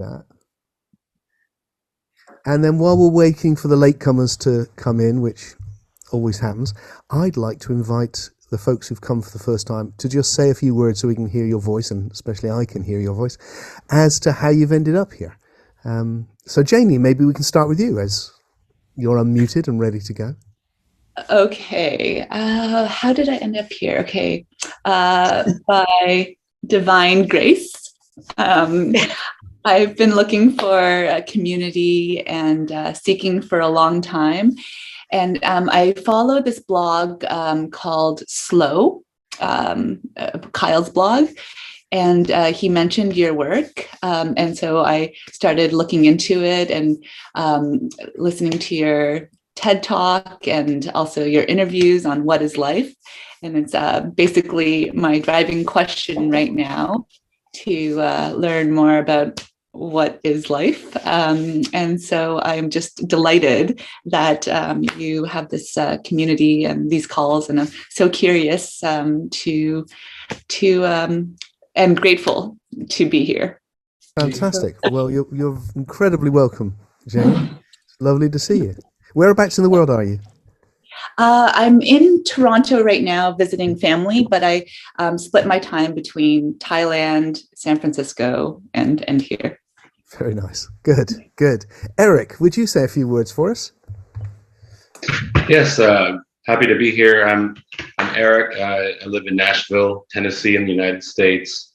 that. And then while we're waiting for the latecomers to come in, which always happens, I'd like to invite the folks who've come for the first time to just say a few words so we can hear your voice, and especially I can hear your voice, as to how you've ended up here. So Janie, maybe we can start with you, as you're unmuted and ready to go. Okay. How did I end up here? Okay. By divine grace. I've been looking for a community and seeking for a long time. And I follow this blog called Slow, Kyle's blog. And he mentioned your work. And so I started looking into it and listening to your TED Talk and also your interviews on what is life. And it's basically my driving question right now to learn more about what is life. And so I'm just delighted that you have this community and these calls, and I'm so curious to and grateful to be here. Fantastic. Well, you're incredibly welcome, Jane. It's lovely to see you. Whereabouts in the world are you? I'm in Toronto right now visiting family, but I split my time between Thailand, San Francisco, and here. Very nice. Good. Eric, would you say a few words for us? Yes, happy to be here. I'm Eric. I live in Nashville, Tennessee, in the United States.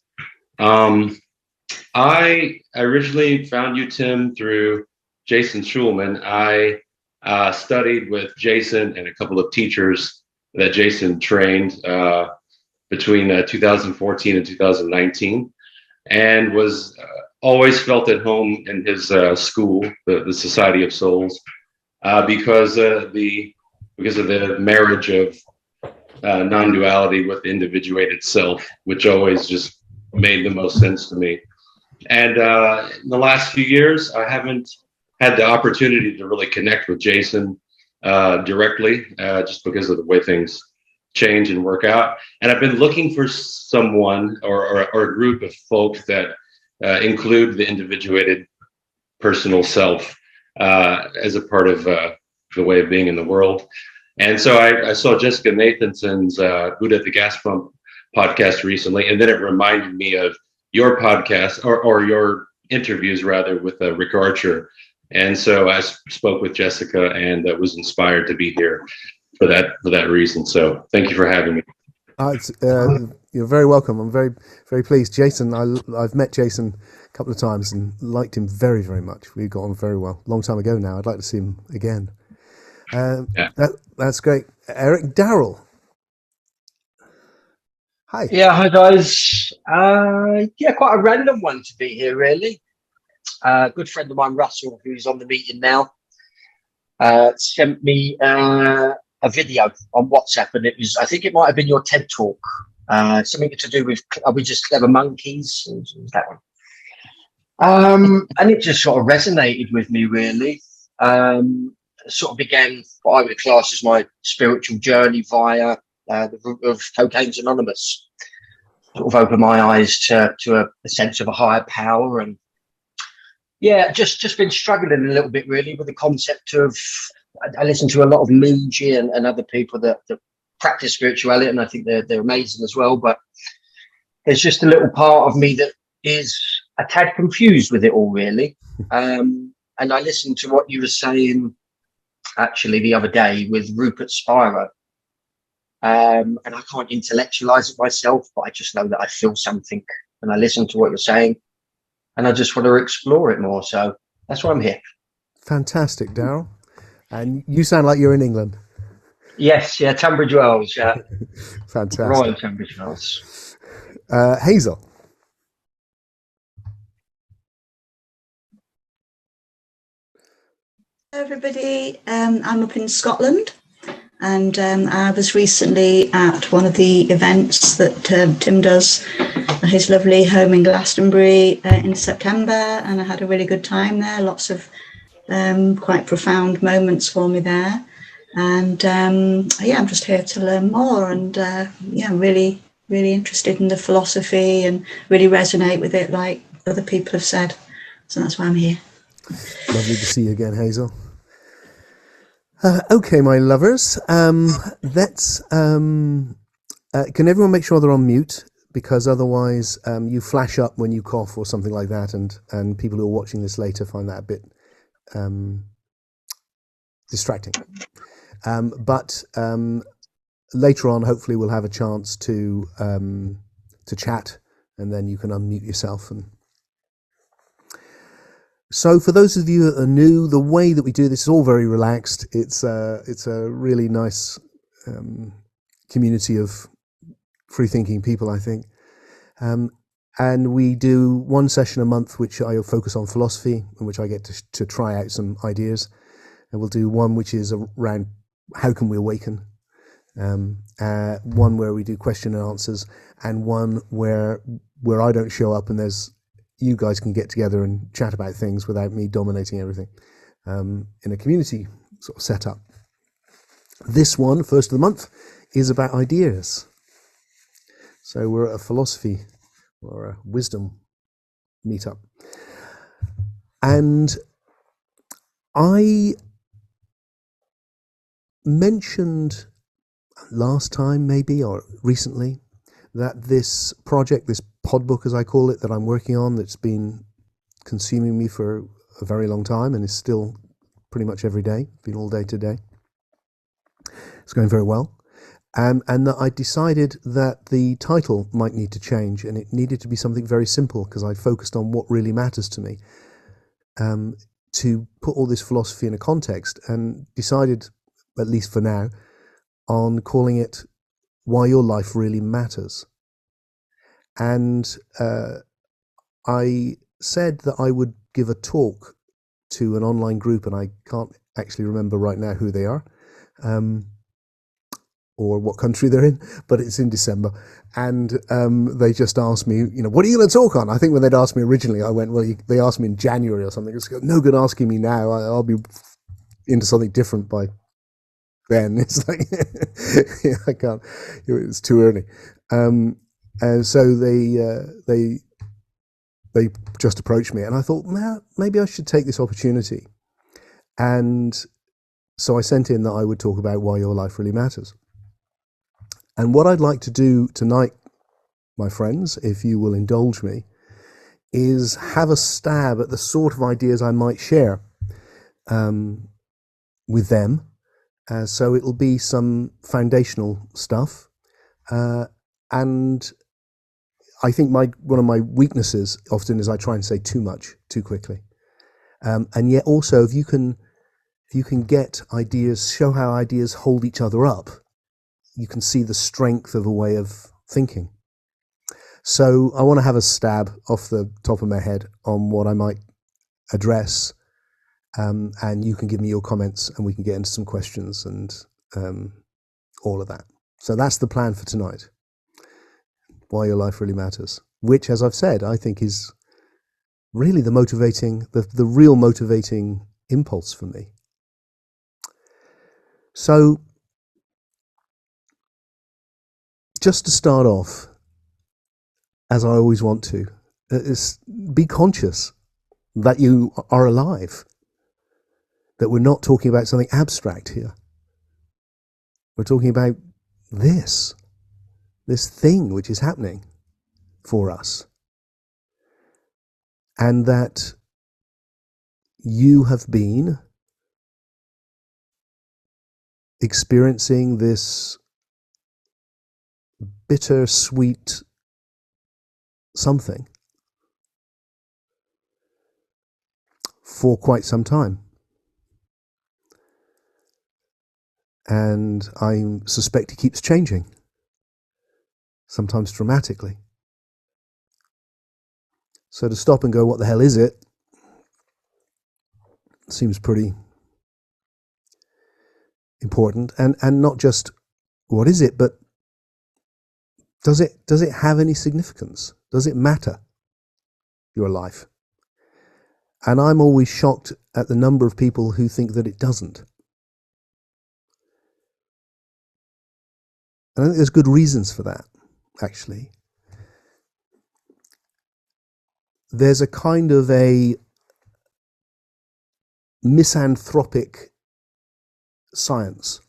I originally found you, Tim, through Jason Schulman. I studied with Jason and a couple of teachers that Jason trained between 2014 and 2019, and was always felt at home in his school, the Society of Souls, because of the marriage of non-duality with individuated self, which always just made the most sense to me. And in the last few years, I haven't had the opportunity to really connect with Jason directly, just because of the way things change and work out. And I've been looking for someone or a group of folks that include the individuated personal self as a part of the way of being in the world. And so I saw Jessica Nathanson's Buddha at the Gas Pump podcast recently, and then it reminded me of your podcast or your interviews rather with Rick Archer. And so I spoke with Jessica and was inspired to be here for that reason. So thank you for having me. You're very welcome. I'm very, very pleased. Jason, I've met Jason a couple of times and liked him very, very much. We got on very well. Long time ago now. I'd like to see him again. That's great. Eric, Daryl. Hi. Yeah, hi guys. Quite a random one to be here, really. A good friend of mine, Russell, who's on the meeting now, sent me a video on WhatsApp, and I think it might have been your TED Talk, something to do with, are we just clever monkeys? That one. And it just sort of resonated with me, really. Sort of began what I would class as my spiritual journey via the route of Cocaine's Anonymous. Sort of opened my eyes to a sense of a higher power, and just been struggling a little bit really with the concept of, I listen to a lot of Mooji and other people that practice spirituality, and I think they're amazing as well, but there's just a little part of me that is a tad confused with it all, really. And I listened to what you were saying actually the other day with Rupert Spira, and I can't intellectualize it myself, but I just know that I feel something, and I listen to what you're saying, and I just want to explore it more. So that's why I'm here. Fantastic, Daryl. And you sound like you're in England. Yes, yeah, Tunbridge Wells, yeah. Fantastic. Royal Tunbridge Wells. Hazel. Hello everybody, I'm up in Scotland, and I was recently at one of the events that Tim does at his lovely home in Glastonbury in September, and I had a really good time there. Lots of quite profound moments for me there, and I'm just here to learn more, and really interested in the philosophy and really resonate with it, like other people have said. So that's why I'm here. Lovely to see you again, Hazel. Okay, my lovers. Let's. Can everyone make sure they're on mute? Because otherwise, you flash up when you cough or something like that, and people who are watching this later find that a bit distracting. But later on, hopefully, we'll have a chance to chat, and then you can unmute yourself. And so, for those of you that are new, the way that we do this is all very relaxed. It's a really nice community of free-thinking people, I think. And we do one session a month, which I focus on philosophy, in which I get to try out some ideas. And we'll do one which is around how can we awaken, one where we do question and answers, and one where I don't show up and you guys can get together and chat about things without me dominating everything, in a community sort of setup. This one, first of the month, is about ideas. So we're at a philosophy or a wisdom meetup. And I mentioned last time maybe, or recently, that this project, this pod book as I call it, that I'm working on, that's been consuming me for a very long time and is still pretty much every day, been all day today. It's going very well. And that I decided that the title might need to change, and it needed to be something very simple, because I focused on what really matters to me, to put all this philosophy in a context, and decided, at least for now, on calling it Why Your Life Really Matters. And I said that I would give a talk to an online group, and I can't actually remember right now who they are, or what country they're in, but it's in December. And they just asked me, what are you going to talk on? I think when they'd asked me originally, I went, well, they asked me in January or something. It's no good asking me now. I'll be into something different by then. It's like, I can't, it's too early. And so they just approached me, and I thought, maybe I should take this opportunity. And so I sent in that I would talk about why your life really matters. And what I'd like to do tonight, my friends, if you will indulge me, is have a stab at the sort of ideas I might share with them. So it'll be some foundational stuff. And I think one of my weaknesses often is I try and say too much too quickly. And yet also, if you can get ideas, show how ideas hold each other up, you can see the strength of a way of thinking. So I want to have a stab off the top of my head on what I might address, and you can give me your comments, and we can get into some questions and all of that. So that's the plan for tonight. Why Your Life Really Matters, which, as I've said, I think is really the real motivating impulse for me. So, just to start off, as I always want to, is be conscious that you are alive, that we're not talking about something abstract here. We're talking about this thing which is happening for us, and that you have been experiencing this bittersweet something for quite some time. And I suspect it keeps changing, sometimes dramatically. So to stop and go, what the hell is it? Seems pretty important. And not just what is it, but does it have any significance? Does it matter, your life? And I'm always shocked at the number of people who think that it doesn't. And I think there's good reasons for that, actually. There's a kind of a misanthropic science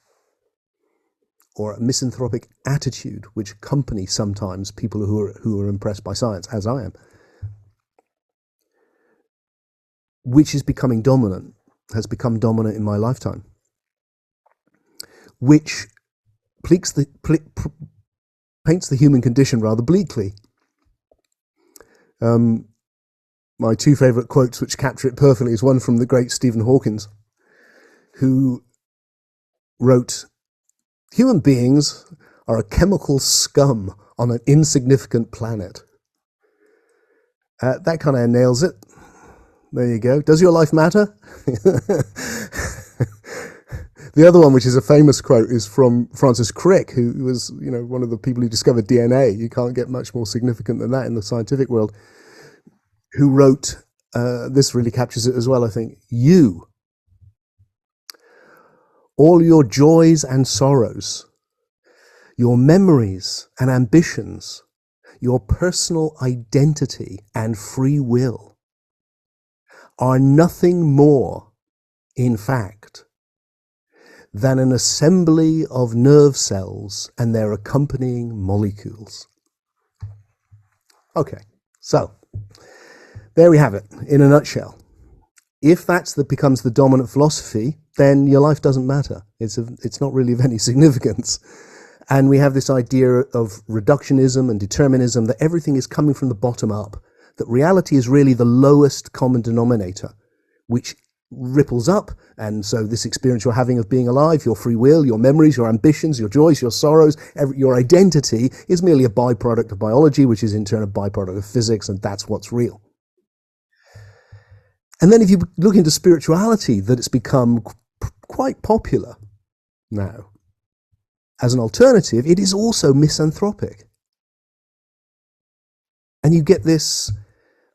or a misanthropic attitude which accompany sometimes people who are impressed by science, as I am, which is becoming dominant, has become dominant in my lifetime, which paints the human condition rather bleakly. My two favourite quotes which capture it perfectly is one from the great Stephen Hawking, who wrote, "Human beings are a chemical scum on an insignificant planet." That kind of nails it. There you go. Does your life matter? The other one, which is a famous quote, is from Francis Crick, who was, one of the people who discovered DNA. You can't get much more significant than that in the scientific world. Who wrote, this really captures it as well, I think, "You, all your joys and sorrows, your memories and ambitions, your personal identity and free will are nothing more, in fact, than an assembly of nerve cells and their accompanying molecules." Okay, so there we have it in a nutshell. If becomes the dominant philosophy, then your life doesn't matter. It's not really of any significance. And we have this idea of reductionism and determinism, that everything is coming from the bottom up, that reality is really the lowest common denominator, which ripples up. And so this experience you're having of being alive, your free will, your memories, your ambitions, your joys, your sorrows, your identity is merely a byproduct of biology, which is in turn a byproduct of physics, and that's what's real. And then if you look into spirituality, that it's become quite popular now as an alternative, it is also misanthropic. And you get this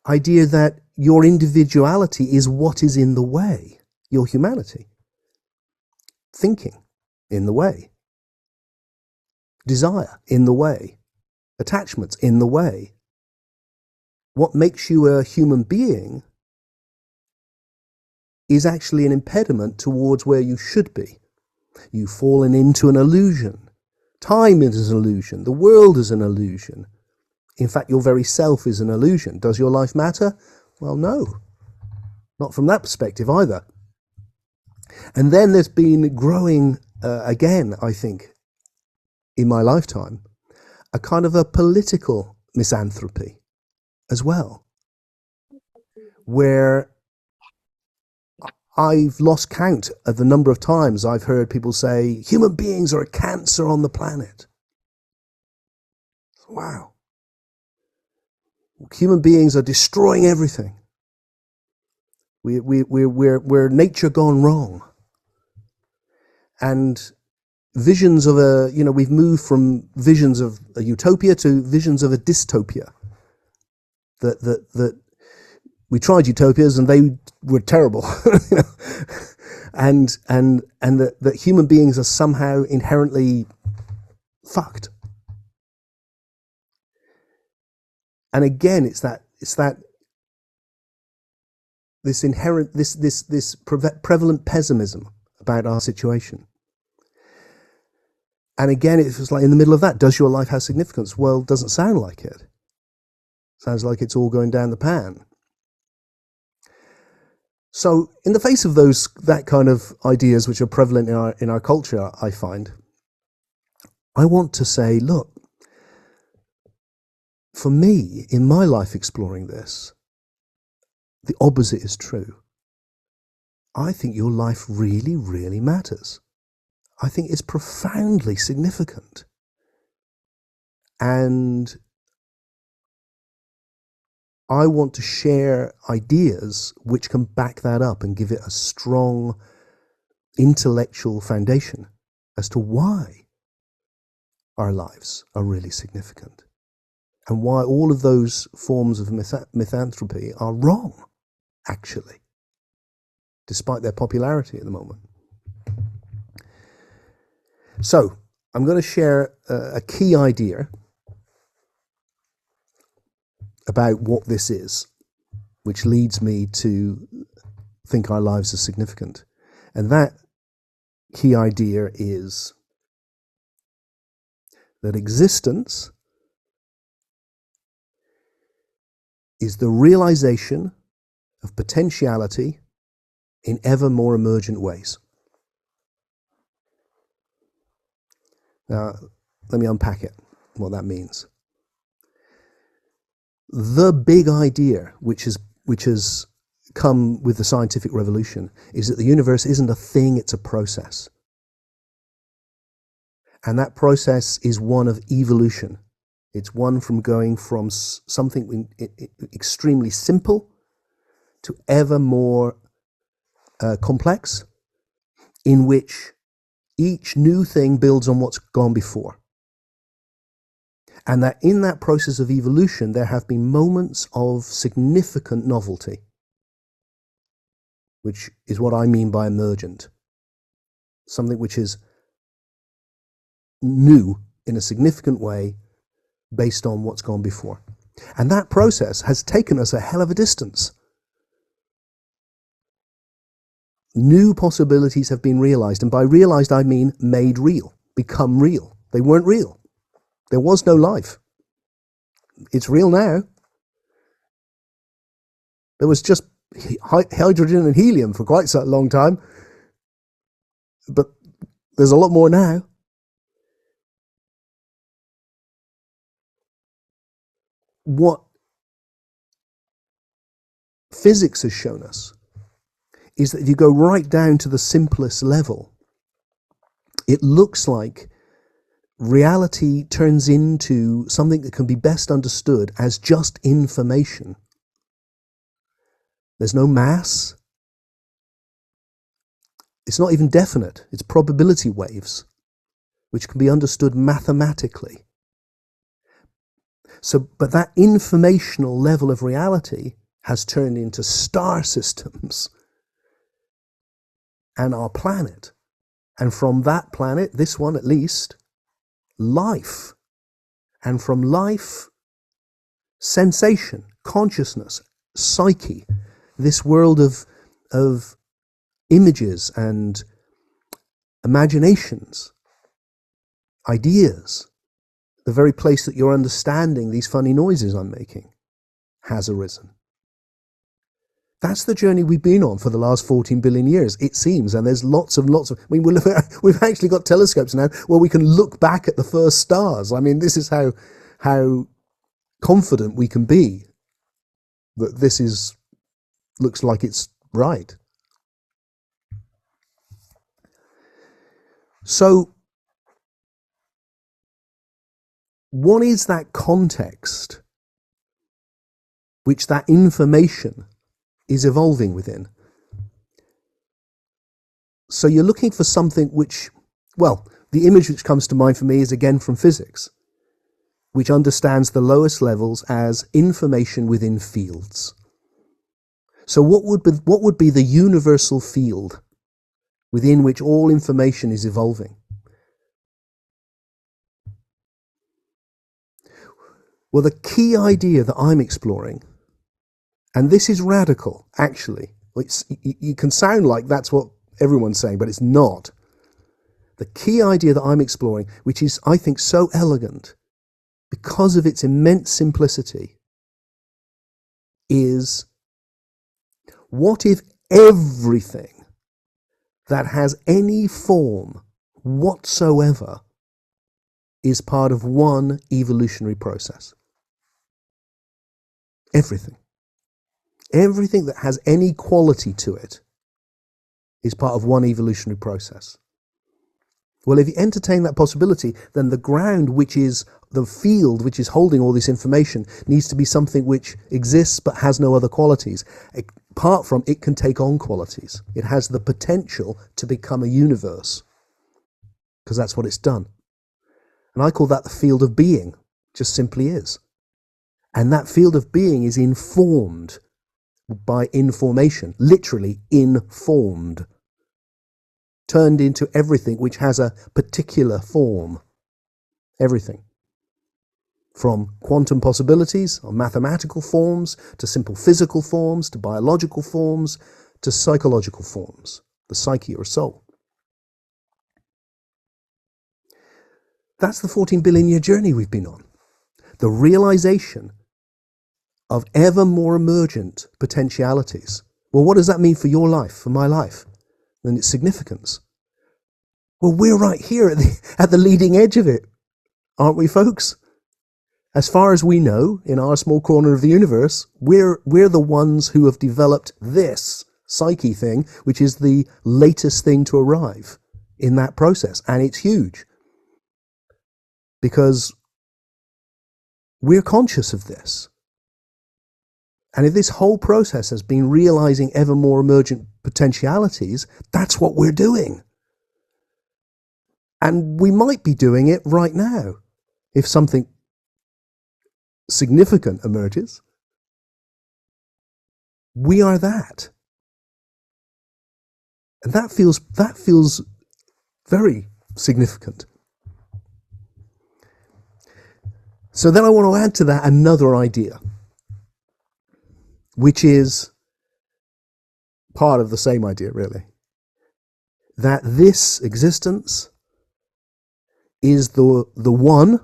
idea that your individuality is what is in the way, your humanity. Thinking in the way. Desire in the way. Attachments in the way. What makes you a human being is actually an impediment towards where you should be. You've fallen into an illusion. Time is an illusion. The world is an illusion. In fact, your very self is an illusion. Does your life matter? Well, no. Not from that perspective either. And then there's been growing, again, I think, in my lifetime, a kind of a political misanthropy as well, where I've lost count of the number of times I've heard people say, human beings are a cancer on the planet. Wow. Human beings are destroying everything. We're nature gone wrong. And visions of we've moved from visions of a utopia to visions of a dystopia. That we tried utopias and they were terrible. and that human beings are somehow inherently fucked. And again, it's this inherent, this prevalent pessimism about our situation. And again, it was like in the middle of that, does your life have significance? Well, it doesn't sound like it. Sounds like it's all going down the pan. So in the face of that kind of ideas which are prevalent in our culture, I find, I want to say, look, for me, in my life exploring this, the opposite is true. I think your life really, really matters. I think it's profoundly significant. And I want to share ideas which can back that up and give it a strong intellectual foundation as to why our lives are really significant and why all of those forms of misanthropy are wrong, actually, despite their popularity at the moment. So I'm going to share a key idea about what this is, which leads me to think our lives are significant. And that key idea is that existence is the realization of potentiality in ever more emergent ways. Now, let me unpack it, what that means. The big idea which has come with the scientific revolution is that the universe isn't a thing, it's a process. And that process is one of evolution. It's one from going from something extremely simple to ever more complex, in which each new thing builds on what's gone before. And that in that process of evolution, there have been moments of significant novelty, which is what I mean by emergent. Something which is new in a significant way based on what's gone before. And that process has taken us a hell of a distance. New possibilities have been realized, and by realized I mean made real, become real. They weren't real. There was no life. It's real now. There was just hydrogen and helium for quite a long time, but there's a lot more now. What physics has shown us is that if you go right down to the simplest level, it looks like reality turns into something that can be best understood as just information. There's no mass. It's not even definite. It's probability waves, which can be understood mathematically. But that informational level of reality has turned into star systems and our planet. And from that planet, this one at least, life. And from life, sensation, consciousness, psyche, this world of images and imaginations, ideas, the very place that you're understanding these funny noises I'm making has arisen. That's the journey we've been on for the last 14 billion years, it seems, and there's lots of, I mean, we've actually got telescopes now where we can look back at the first stars. I mean, this is how confident we can be that this looks like it's right. So, what is that context which that information is evolving within? So you're looking for something which, well, the image which comes to mind for me is again from physics, which understands the lowest levels as information within fields. So what would be the universal field within which all information is evolving? Well, the key idea that I'm exploring, and this is radical, actually. You can sound like that's what everyone's saying, but it's not. The key idea that I'm exploring, which is, I think, so elegant because of its immense simplicity, is what if everything that has any form whatsoever is part of one evolutionary process? Everything. Everything that has any quality to it is part of one evolutionary process. Well, if you entertain that possibility, then the ground, which is the field which is holding all this information, needs to be something which exists but has no other qualities. Apart from it can take on qualities. It has the potential to become a universe, because that's what it's done. And I call that the field of being. Just simply is. And that field of being is informed by information, literally informed, turned into everything which has a particular form. Everything. From quantum possibilities or mathematical forms to simple physical forms to biological forms to psychological forms, the psyche or soul. That's the 14 billion year journey we've been on. The realization of ever more emergent potentialities. Well, what does that mean for your life, for my life, and its significance? Well, we're right here at the leading edge of it, aren't we, folks? As far as we know, in our small corner of the universe, we're the ones who have developed this psyche thing, which is the latest thing to arrive in that process. And it's huge because we're conscious of this. And if this whole process has been realizing ever more emergent potentialities, that's what we're doing. And we might be doing it right now if something significant emerges. We are that. And that feels very significant. So then I want to add to that another idea, which is part of the same idea, really. That this existence is the one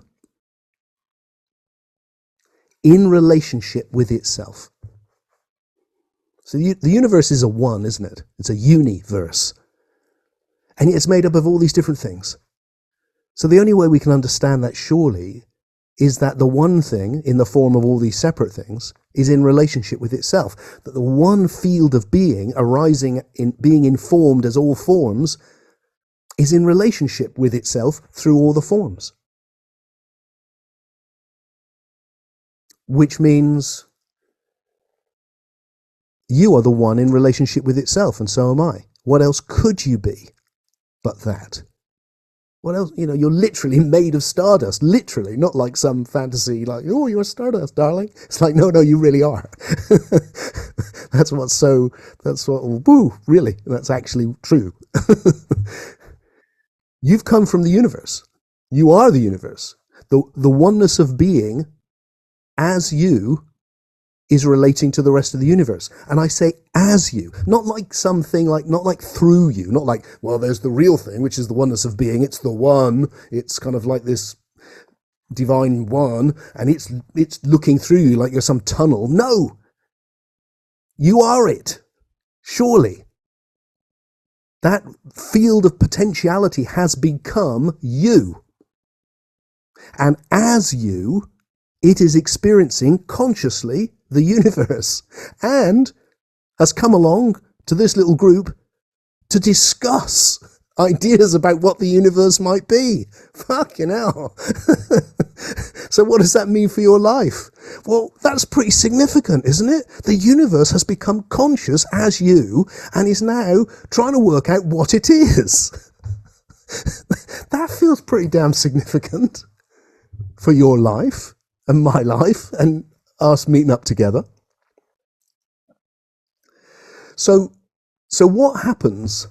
in relationship with itself. So the universe is a one, isn't it? It's a universe. And it's made up of all these different things. So the only way we can understand that surely is that the one thing, in the form of all these separate things, is in relationship with itself. That the one field of being, arising in being informed as all forms, is in relationship with itself through all the forms. Which means you are the one in relationship with itself, and so am I. What else could you be but that? What else? You're literally made of stardust, literally, not like some fantasy like, oh, you're stardust, darling. It's like, no, you really are. That's really, that's actually true. You've come from the universe. You are the universe. The oneness of being as you is relating to the rest of the universe. And I say as you, not like something not like through you, not like, well, there's the real thing, which is the oneness of being. It's the one. It's kind of like this divine one, and it's looking through you like you're some tunnel. No, you are it. Surely. That field of potentiality has become you. And as you, it is experiencing consciously the universe and has come along to this little group to discuss ideas about what the universe might be. Fucking hell. So what does that mean for your life? Well, that's pretty significant, isn't it? The universe has become conscious as you and is now trying to work out what it is. That feels pretty damn significant for your life and my life and us meeting up together. So what happens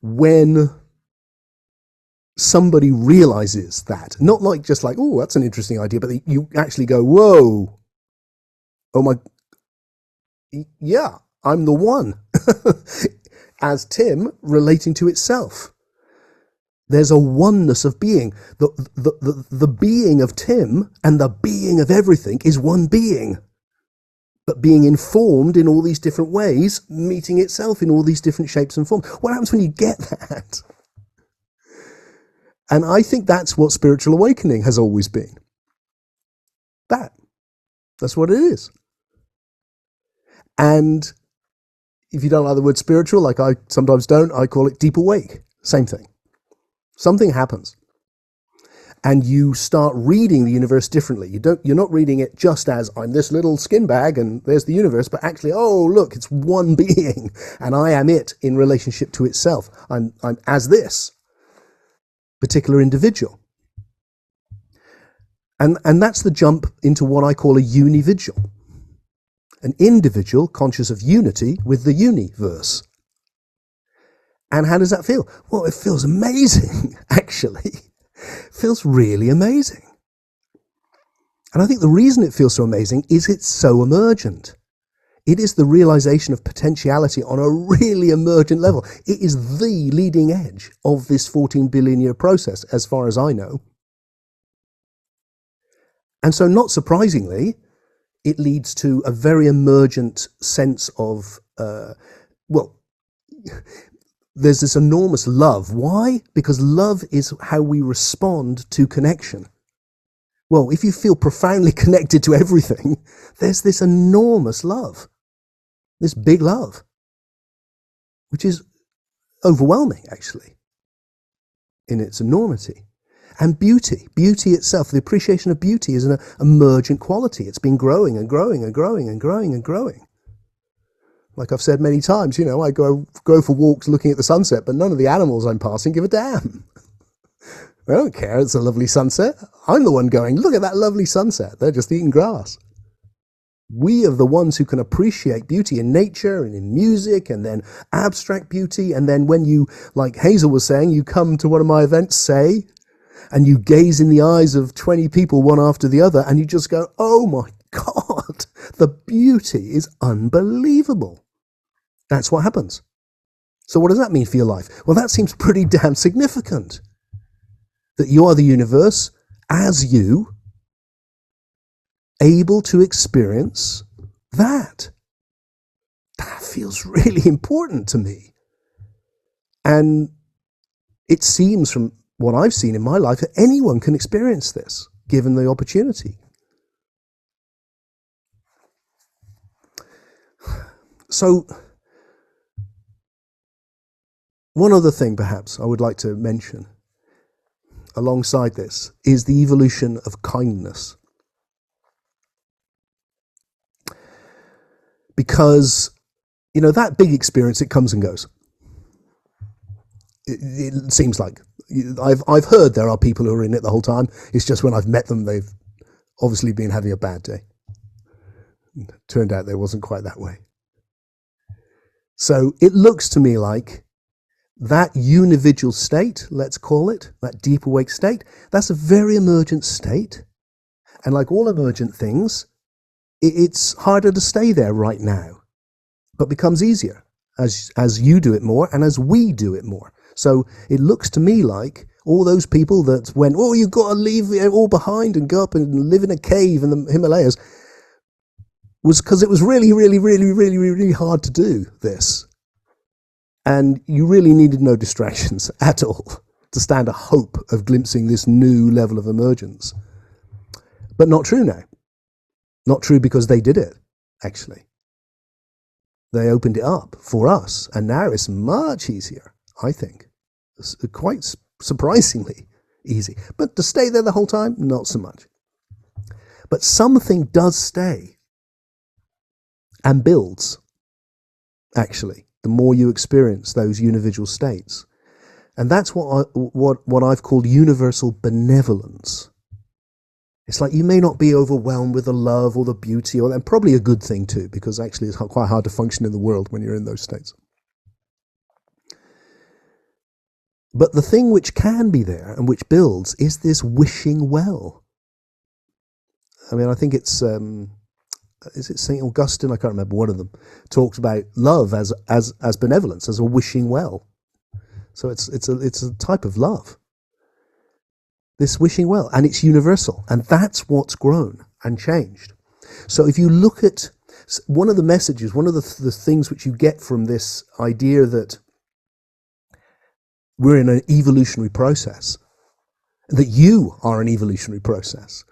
when somebody realizes that? Not like just like, oh, that's an interesting idea, but you actually go, whoa, oh my, yeah, I'm the one. As Tim relating to itself. There's a oneness of being. The being of Tim and the being of everything is one being, but being informed in all these different ways, meeting itself in all these different shapes and forms. What happens when you get that? And I think that's what spiritual awakening has always been. That's what it is. And if you don't like the word spiritual, like I sometimes don't, I call it deep awake. Same thing. Something happens and you start reading the universe differently. You're not reading it just as I'm this little skin bag and there's the universe, but actually, oh, look, it's one being and I am it in relationship to itself. I'm as this particular individual. And that's the jump into what I call a unividual. An individual conscious of unity with the universe. And how does that feel? Well, it feels amazing, actually. It feels really amazing. And I think the reason it feels so amazing is it's so emergent. It is the realization of potentiality on a really emergent level. It is the leading edge of this 14 billion year process, as far as I know. And so, not surprisingly, it leads to a very emergent sense of, there's this enormous love. Why? Because love is how we respond to connection. Well, if you feel profoundly connected to everything, there's this enormous love, this big love, which is overwhelming, actually, in its enormity. And beauty itself, the appreciation of beauty is an emergent quality. It's been growing and growing and growing and growing and growing. Like I've said many times, I go for walks looking at the sunset, but none of the animals I'm passing give a damn. They don't care. It's a lovely sunset. I'm the one going, look at that lovely sunset. They're just eating grass. We are the ones who can appreciate beauty in nature and in music, and then abstract beauty. And then when you, like Hazel was saying, you come to one of my events, say, and you gaze in the eyes of 20 people, one after the other, and you just go, oh my God, the beauty is unbelievable. That's what happens. So what does that mean for your life? Well, that seems pretty damn significant. That you are the universe as you, able to experience that. That feels really important to me. And it seems from what I've seen in my life that anyone can experience this, given the opportunity. So, one other thing perhaps I would like to mention alongside this is the evolution of kindness. Because, that big experience, it comes and goes. It seems like. I've heard there are people who are in it the whole time. It's just when I've met them, they've obviously been having a bad day. Turned out they wasn't quite that way. So it looks to me like that unividual state, let's call it, that deep awake state, that's a very emergent state. And like all emergent things, it's harder to stay there right now, but becomes easier as you do it more and as we do it more. So it looks to me like all those people that went, oh, you've got to leave it all behind and go up and live in a cave in the Himalayas, was because it was really, really, really, really, really hard to do this. And you really needed no distractions at all to stand a hope of glimpsing this new level of emergence. But not true now. Not true because they did it, actually. They opened it up for us, and now it's much easier, I think. It's quite surprisingly easy. But to stay there the whole time, not so much. But something does stay and builds, actually, the more you experience those unividual states. And that's what I've called universal benevolence. It's like you may not be overwhelmed with the love or the beauty, and probably a good thing too, because actually it's quite hard to function in the world when you're in those states. But the thing which can be there and which builds is this wishing well. I mean, I think it's, is it St. Augustine? I can't remember, one of them talks about love as benevolence, as a wishing well. So it's a type of love. This wishing well, and it's universal, and that's what's grown and changed. So if you look at one of the messages, one of the things which you get from this idea that we're in an evolutionary process, that you are an evolutionary process,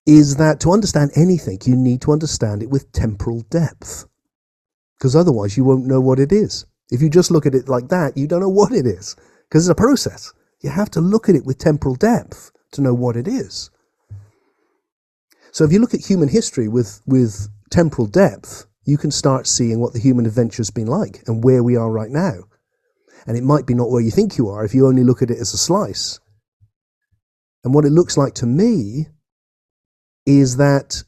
is that to understand anything, you need to understand it with temporal depth, because otherwise you won't know what it is. If you just look at it like that, you don't know what it is. Because it's a process. You have to look at it with temporal depth to know what it is. So if you look at human history with temporal depth, you can start seeing what the human adventure's been like and where we are right now. And it might be not where you think you are if you only look at it as a slice. And what it looks like to me is that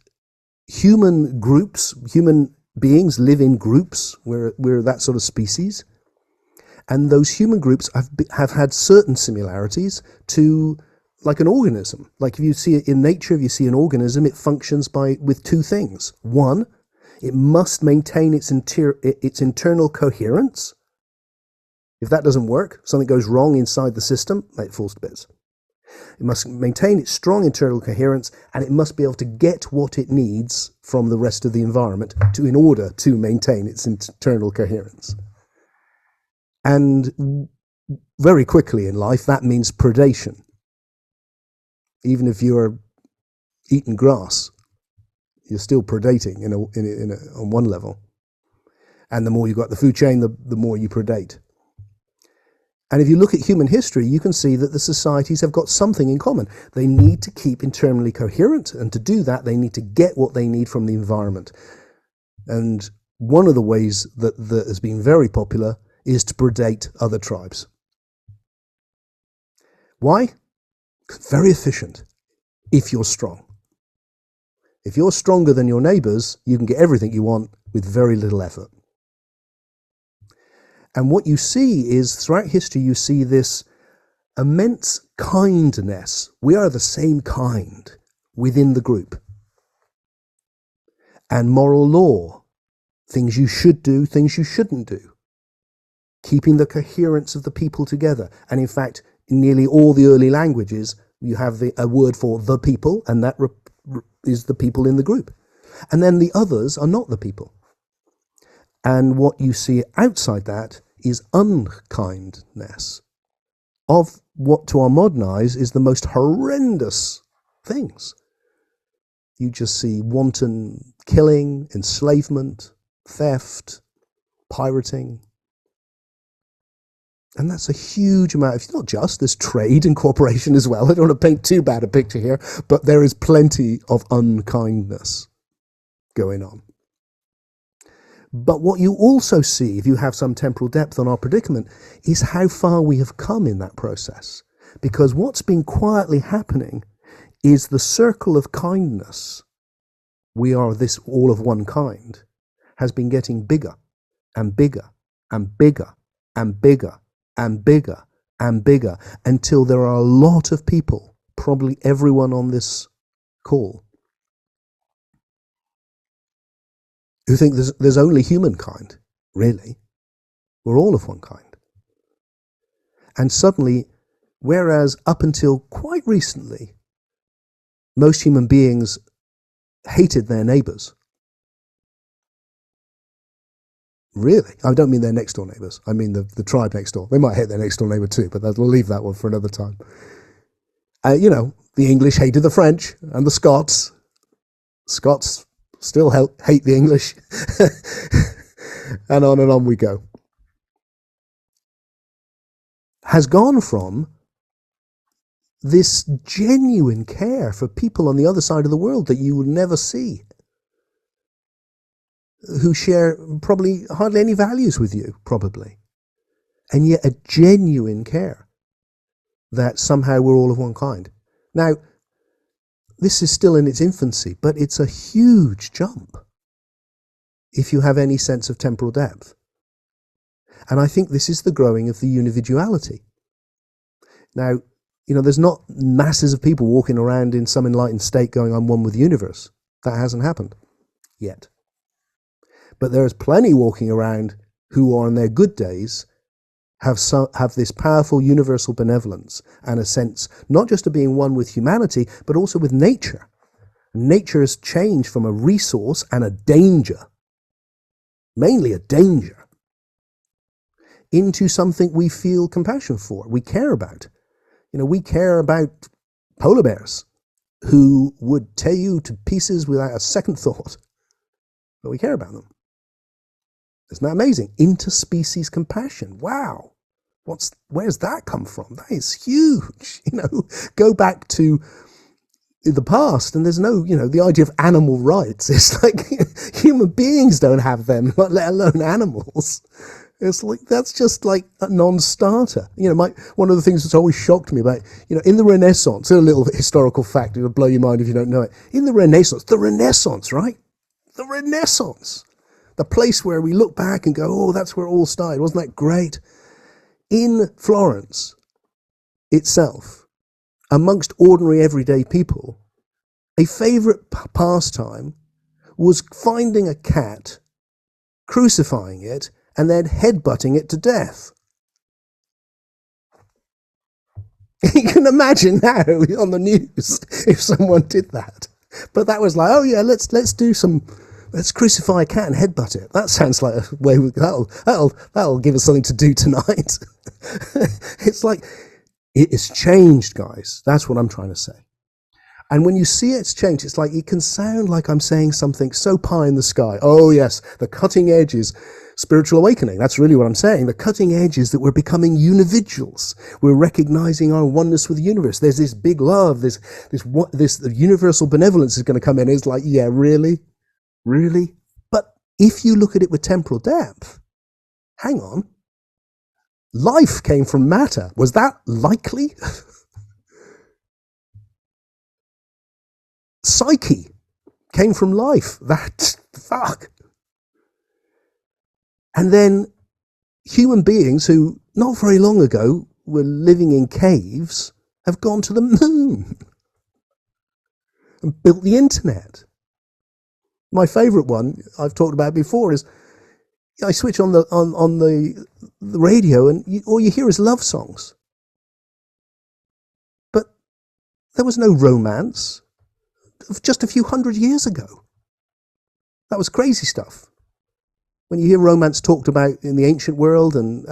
human groups, human beings live in groups. We're that sort of species. And those human groups have had certain similarities to like an organism. Like if you see it in nature, if you see an organism, it functions with two things. One, it must maintain its internal coherence. If that doesn't work, something goes wrong inside the system, it falls to bits. It must maintain its strong internal coherence, and it must be able to get what it needs from the rest of the environment in order to maintain its internal coherence. And very quickly in life, that means predation. Even if you're eating grass, you're still predating on one level. And the more you got the food chain, the more you predate. And if you look at human history, you can see that the societies have got something in common. They need to keep internally coherent, and to do that, they need to get what they need from the environment. And one of the ways that has been very popular is to predate other tribes. Why? Very efficient, if you're strong. If you're stronger than your neighbors, you can get everything you want with very little effort. And what you see is, throughout history, you see this immense kindness. We are the same kind within the group. And moral law, things you should do, things you shouldn't do. Keeping the coherence of the people together. And in fact, in nearly all the early languages, you have a word for the people, and that is the people in the group. And then the others are not the people. And what you see outside that is unkindness of what to our modern eyes is the most horrendous things. You just see wanton killing, enslavement, theft, pirating. And that's a huge amount. It's not just, there's trade and cooperation as well. I don't want to paint too bad a picture here, but there is plenty of unkindness going on. But what you also see, if you have some temporal depth on our predicament, is how far we have come in that process. Because what's been quietly happening is the circle of kindness, we are this all of one kind, has been getting bigger and bigger and bigger and bigger and bigger and bigger, until there are a lot of people, probably everyone on this call, who think there's only humankind, really. We're all of one kind. And suddenly, whereas up until quite recently, most human beings hated their neighbours. Really? I don't mean their next door neighbours. I mean the tribe next door. They might hate their next door neighbour too, but we'll leave that one for another time. The English hated the French and the Scots. Scots still hate the English. And on we go. Has gone from this genuine care for people on the other side of the world that you will never see, who share probably hardly any values with you, probably, and yet a genuine care that somehow we're all of one kind. Now, this is still in its infancy, but it's a huge jump if you have any sense of temporal depth. And I think this is the growing of the unividuality. Now, there's not masses of people walking around in some enlightened state going, I'm one with the universe. That hasn't happened yet. But there is plenty walking around who, on their good days, have this powerful universal benevolence and a sense not just of being one with humanity, but also with nature. Nature has changed from a resource and a danger, mainly a danger, into something we feel compassion for, we care about. We care about polar bears who would tear you to pieces without a second thought, but we care about them. Isn't that amazing? Interspecies compassion. Wow. Where's that come from? That is huge. Go back to the past and there's no, the idea of animal rights. It's like human beings don't have them, let alone animals. It's like, that's just like a non-starter. One of the things that's always shocked me about, in the Renaissance, a little historical fact, it'll blow your mind if you don't know it. In the Renaissance, right? The Renaissance. The place where we look back and go, oh, that's where it all started. Wasn't that great? In Florence itself, amongst ordinary everyday people, a favourite pastime was finding a cat, crucifying it, and then headbutting it to death. You can imagine now on the news if someone did that. But that was like, oh yeah, let's crucify a cat and headbutt it. That sounds like a way that'll give us something to do tonight. It's like, it has changed, guys. That's what I'm trying to say. And when you see it's changed, it's like, it can sound like I'm saying something so pie in the sky. Oh yes, the cutting edge is spiritual awakening. That's really what I'm saying. The cutting edge is that we're becoming unividuals. We're recognizing our oneness with the universe. There's this big love. This universal benevolence is going to come in. It's like, yeah, really? Really? But if you look at it with temporal depth, hang on. Life came from matter. Was that likely? Psyche came from life. Fuck. And then human beings who not very long ago were living in caves have gone to the moon and built the internet. My favourite one I've talked about before is I switch on the radio and all you hear is love songs. But there was no romance just a few hundred years ago. That was crazy stuff. When you hear romance talked about in the ancient world and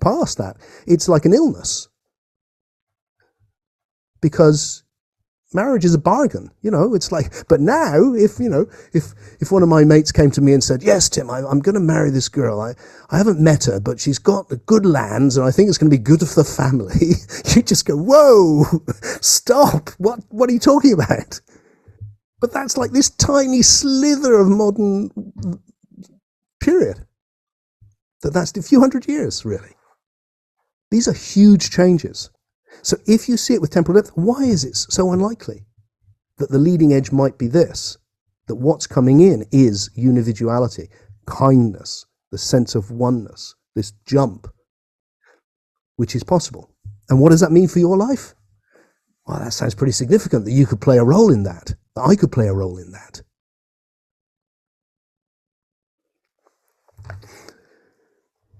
past that, it's like an illness. Because marriage is a bargain, it's like, but now if one of my mates came to me and said, yes, Tim, I'm going to marry this girl. I haven't met her, but she's got good lands and I think it's going to be good for the family. You just go, whoa, stop. What are you talking about? But that's like this tiny slither of modern period. That's a few hundred years, really. These are huge changes. So if you see it with temporal depth, why is it so unlikely that the leading edge might be this? That what's coming in is unividuality, kindness, the sense of oneness, this jump, which is possible. And what does that mean for your life? Well, that sounds pretty significant that you could play a role in that I could play a role in that.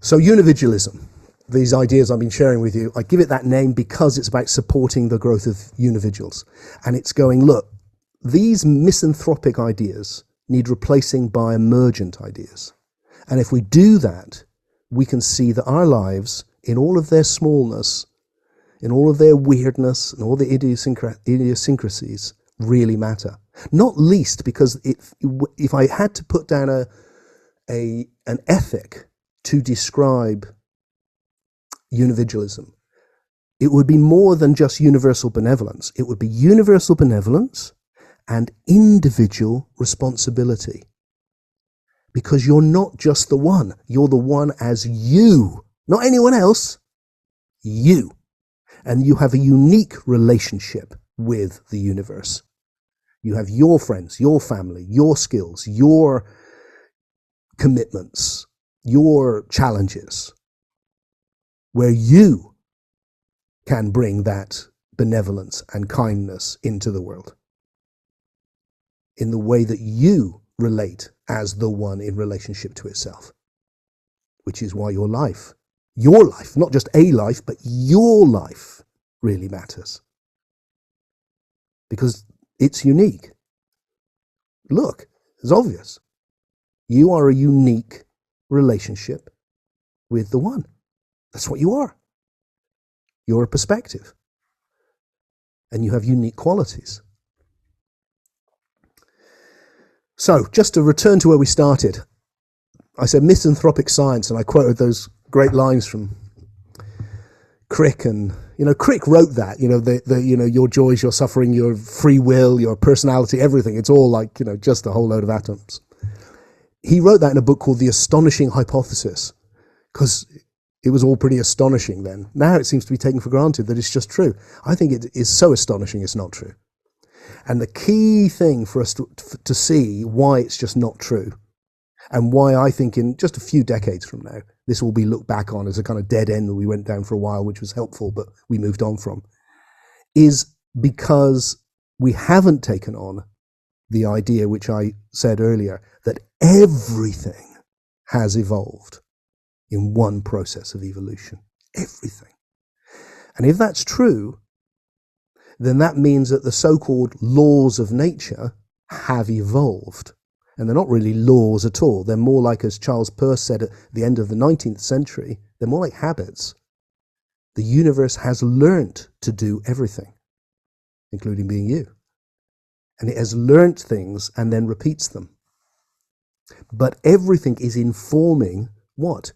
So unividualism, these ideas I've been sharing with you, I give it that name because it's about supporting the growth of unividuals. And it's going, look, these misanthropic ideas need replacing by emergent ideas. And if we do that, we can see that our lives, in all of their smallness, in all of their weirdness and all the idiosyncrasies, really matter. Not least because if I had to put down an ethic to describe unividualism, it would be more than just universal benevolence. It would be universal benevolence and individual responsibility. Because you're not just the one. You're the one as you, not anyone else, you. And you have a unique relationship with the universe. You have your friends, your family, your skills, your commitments, your challenges, where you can bring that benevolence and kindness into the world in the way that you relate as the one in relationship to itself, which is why your life, not just a life, but your life really matters. Because it's unique. Look, it's obvious. You are a unique relationship with the one. That's what you are. You're a perspective. And you have unique qualities. So, just to return to where we started, I said misanthropic science, and I quoted those great lines from Freke, and Freke wrote that. Your joys, your suffering, your free will, your personality, everything. It's all like just a whole load of atoms. He wrote that in a book called The Astonishing Hypothesis, because it was all pretty astonishing then. Now it seems to be taken for granted that it's just true. I think it is so astonishing it's not true. And the key thing for us to see why it's just not true, and why I think in just a few decades from now, this will be looked back on as a kind of dead end that we went down for a while, which was helpful, but we moved on from, is because we haven't taken on the idea, which I said earlier, that everything has evolved in one process of evolution. Everything. And if that's true, then that means that the so-called laws of nature have evolved. And they're not really laws at all. They're more like, as Charles Peirce said at the end of the 19th century, they're more like habits. The universe has learnt to do everything, including being you. And it has learnt things and then repeats them. But everything is informing what?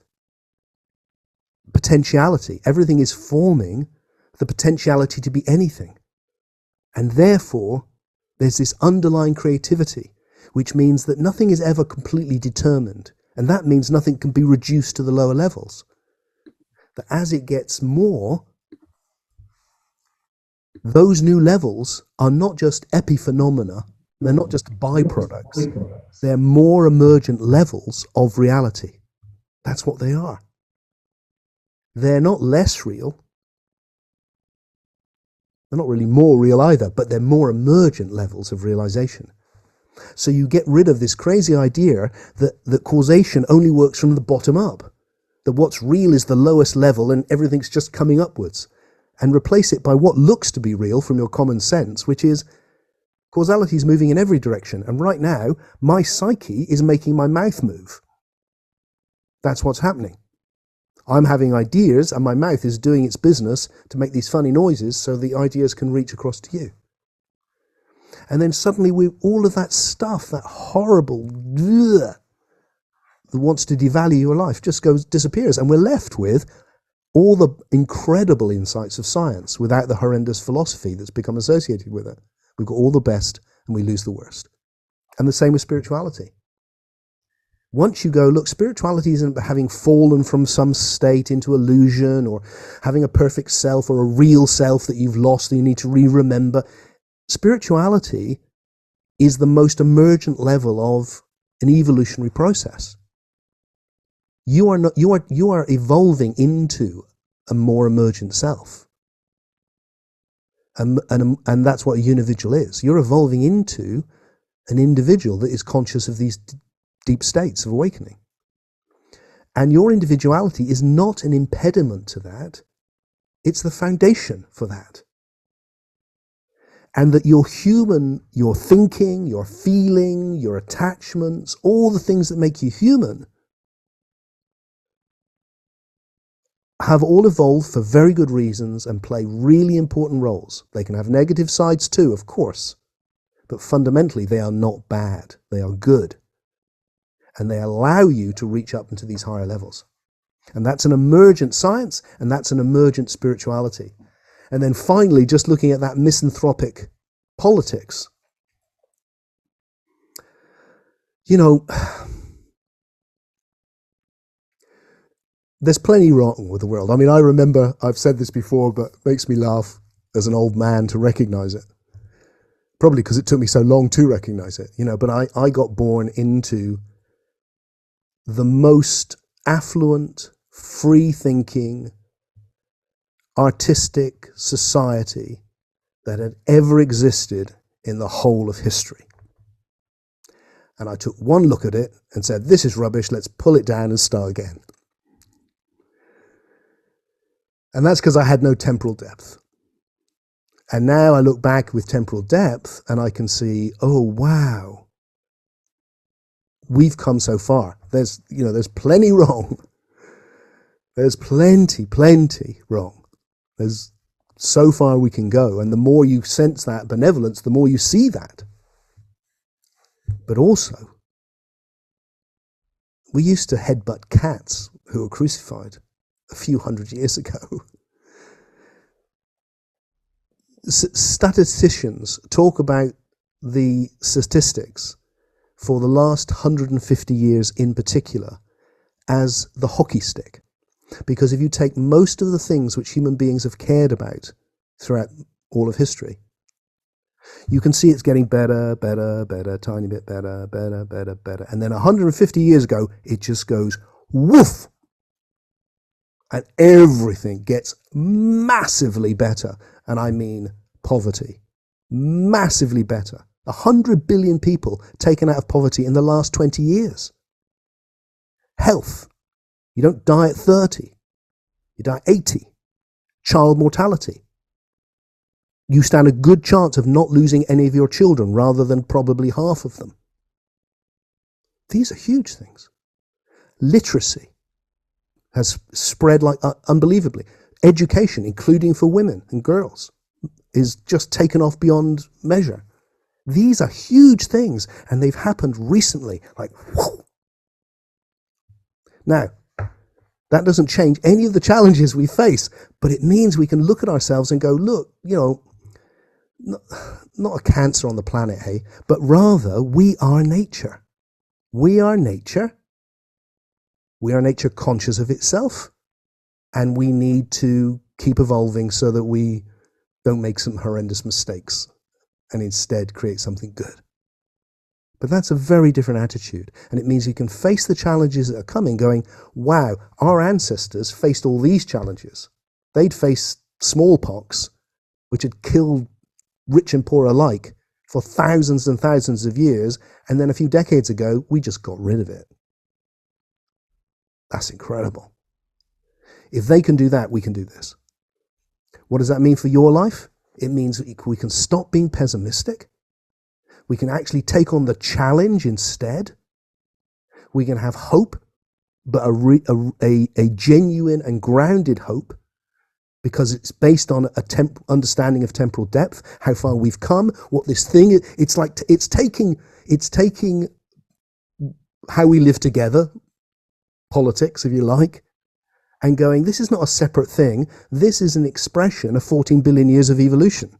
Potentiality. Everything is forming the potentiality to be anything. And therefore, there's this underlying creativity, which means that nothing is ever completely determined. And that means nothing can be reduced to the lower levels. That as it gets more, those new levels are not just epiphenomena, they're not just byproducts, they're more emergent levels of reality. That's what they are. They're not less real. They're not really more real either, but they're more emergent levels of realization. So you get rid of this crazy idea that causation only works from the bottom up, that what's real is the lowest level and everything's just coming upwards, and replace it by what looks to be real from your common sense, which is causality is moving in every direction. And right now, my psyche is making my mouth move. That's what's happening. I'm having ideas and my mouth is doing its business to make these funny noises so the ideas can reach across to you. And then suddenly all of that stuff, that horrible that wants to devalue your life just disappears. And we're left with all the incredible insights of science without the horrendous philosophy that's become associated with it. We've got all the best and we lose the worst. And the same with spirituality. Once you go, look, spirituality isn't having fallen from some state into illusion or having a perfect self or a real self that you've lost that you need to re-remember. Spirituality is the most emergent level of an evolutionary process. You are evolving into a more emergent self. And that's what a unividual is. You're evolving into an individual that is conscious of these deep states of awakening. And your individuality is not an impediment to that. It's the foundation for that. And that your thinking, your feeling, your attachments, all the things that make you human have all evolved for very good reasons and play really important roles. They can have negative sides too, of course, but fundamentally they are not bad. They are good. And they allow you to reach up into these higher levels. And that's an emergent science, and that's an emergent spirituality. And then finally, just looking at that misanthropic politics. You know, there's plenty wrong with the world. I mean, I remember, I've said this before, but it makes me laugh as an old man to recognize it. Probably because it took me so long to recognize it, you know, but I got born into the most affluent, free-thinking, artistic society that had ever existed in the whole of history. And I took one look at it and said, this is rubbish, let's pull it down and start again. And that's because I had no temporal depth. And now I look back with temporal depth and I can see, oh, wow, we've come so far. There's plenty wrong. There's plenty wrong. There's so far we can go. And the more you sense that benevolence, the more you see that. But also, we used to headbutt cats who were crucified a few hundred years ago. Statisticians talk about the statistics for the last 150 years in particular as the hockey stick. Because if you take most of the things which human beings have cared about throughout all of history, you can see it's getting better, tiny bit better. And then 150 years ago, it just goes woof. And everything gets massively better. And I mean poverty. Massively better. 100 billion people taken out of poverty in the last 20 years. Health. You don't die at 30. You die at 80. Child mortality. You stand a good chance of not losing any of your children rather than probably half of them. These are huge things. Literacy has spread like unbelievably. Education, including for women and girls, is just taken off beyond measure. These are huge things, and they've happened recently, like, whoa. Now, that doesn't change any of the challenges we face, but it means we can look at ourselves and go, look, you know, not a cancer on the planet, hey, but rather we are nature. We are nature. We are nature conscious of itself, and we need to keep evolving so that we don't make some horrendous mistakes and instead create something good. But that's a very different attitude, and it means you can face the challenges that are coming going, wow, our ancestors faced all these challenges. They'd faced smallpox, which had killed rich and poor alike for thousands and thousands of years, and then a few decades ago, we just got rid of it. That's incredible. If they can do that, we can do this. What does that mean for your life? It means we can stop being pessimistic. We can actually take on the challenge instead. We can have hope, but a genuine and grounded hope, because it's based on a understanding of temporal depth, how far we've come, what this thing is. It's taking how we live together, politics, if you like, and going, this is not a separate thing. This is an expression of 14 billion years of evolution.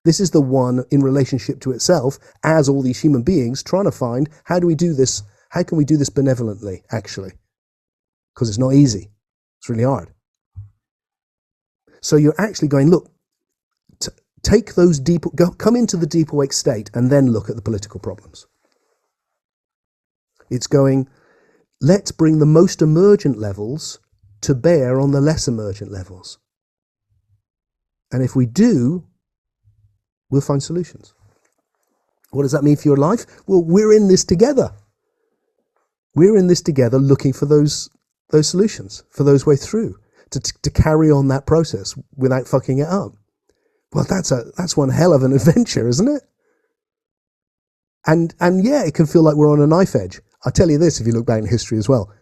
This is the one in relationship to itself as all these human beings trying to find, how do we do this? How can we do this benevolently, actually? Because it's not easy. It's really hard. So you're actually going, look, take those come into the deep awake state and then look at the political problems. It's going, let's bring the most emergent levels to bear on the less emergent levels. And if we do, we'll find solutions. What does that mean for your life? Well, we're in this together. We're in this together looking for those solutions, for those way through, to carry on that process without fucking it up. Well, that's one hell of an adventure, isn't it? And yeah, it can feel like we're on a knife edge. I'll tell you this, if you look back in history as well,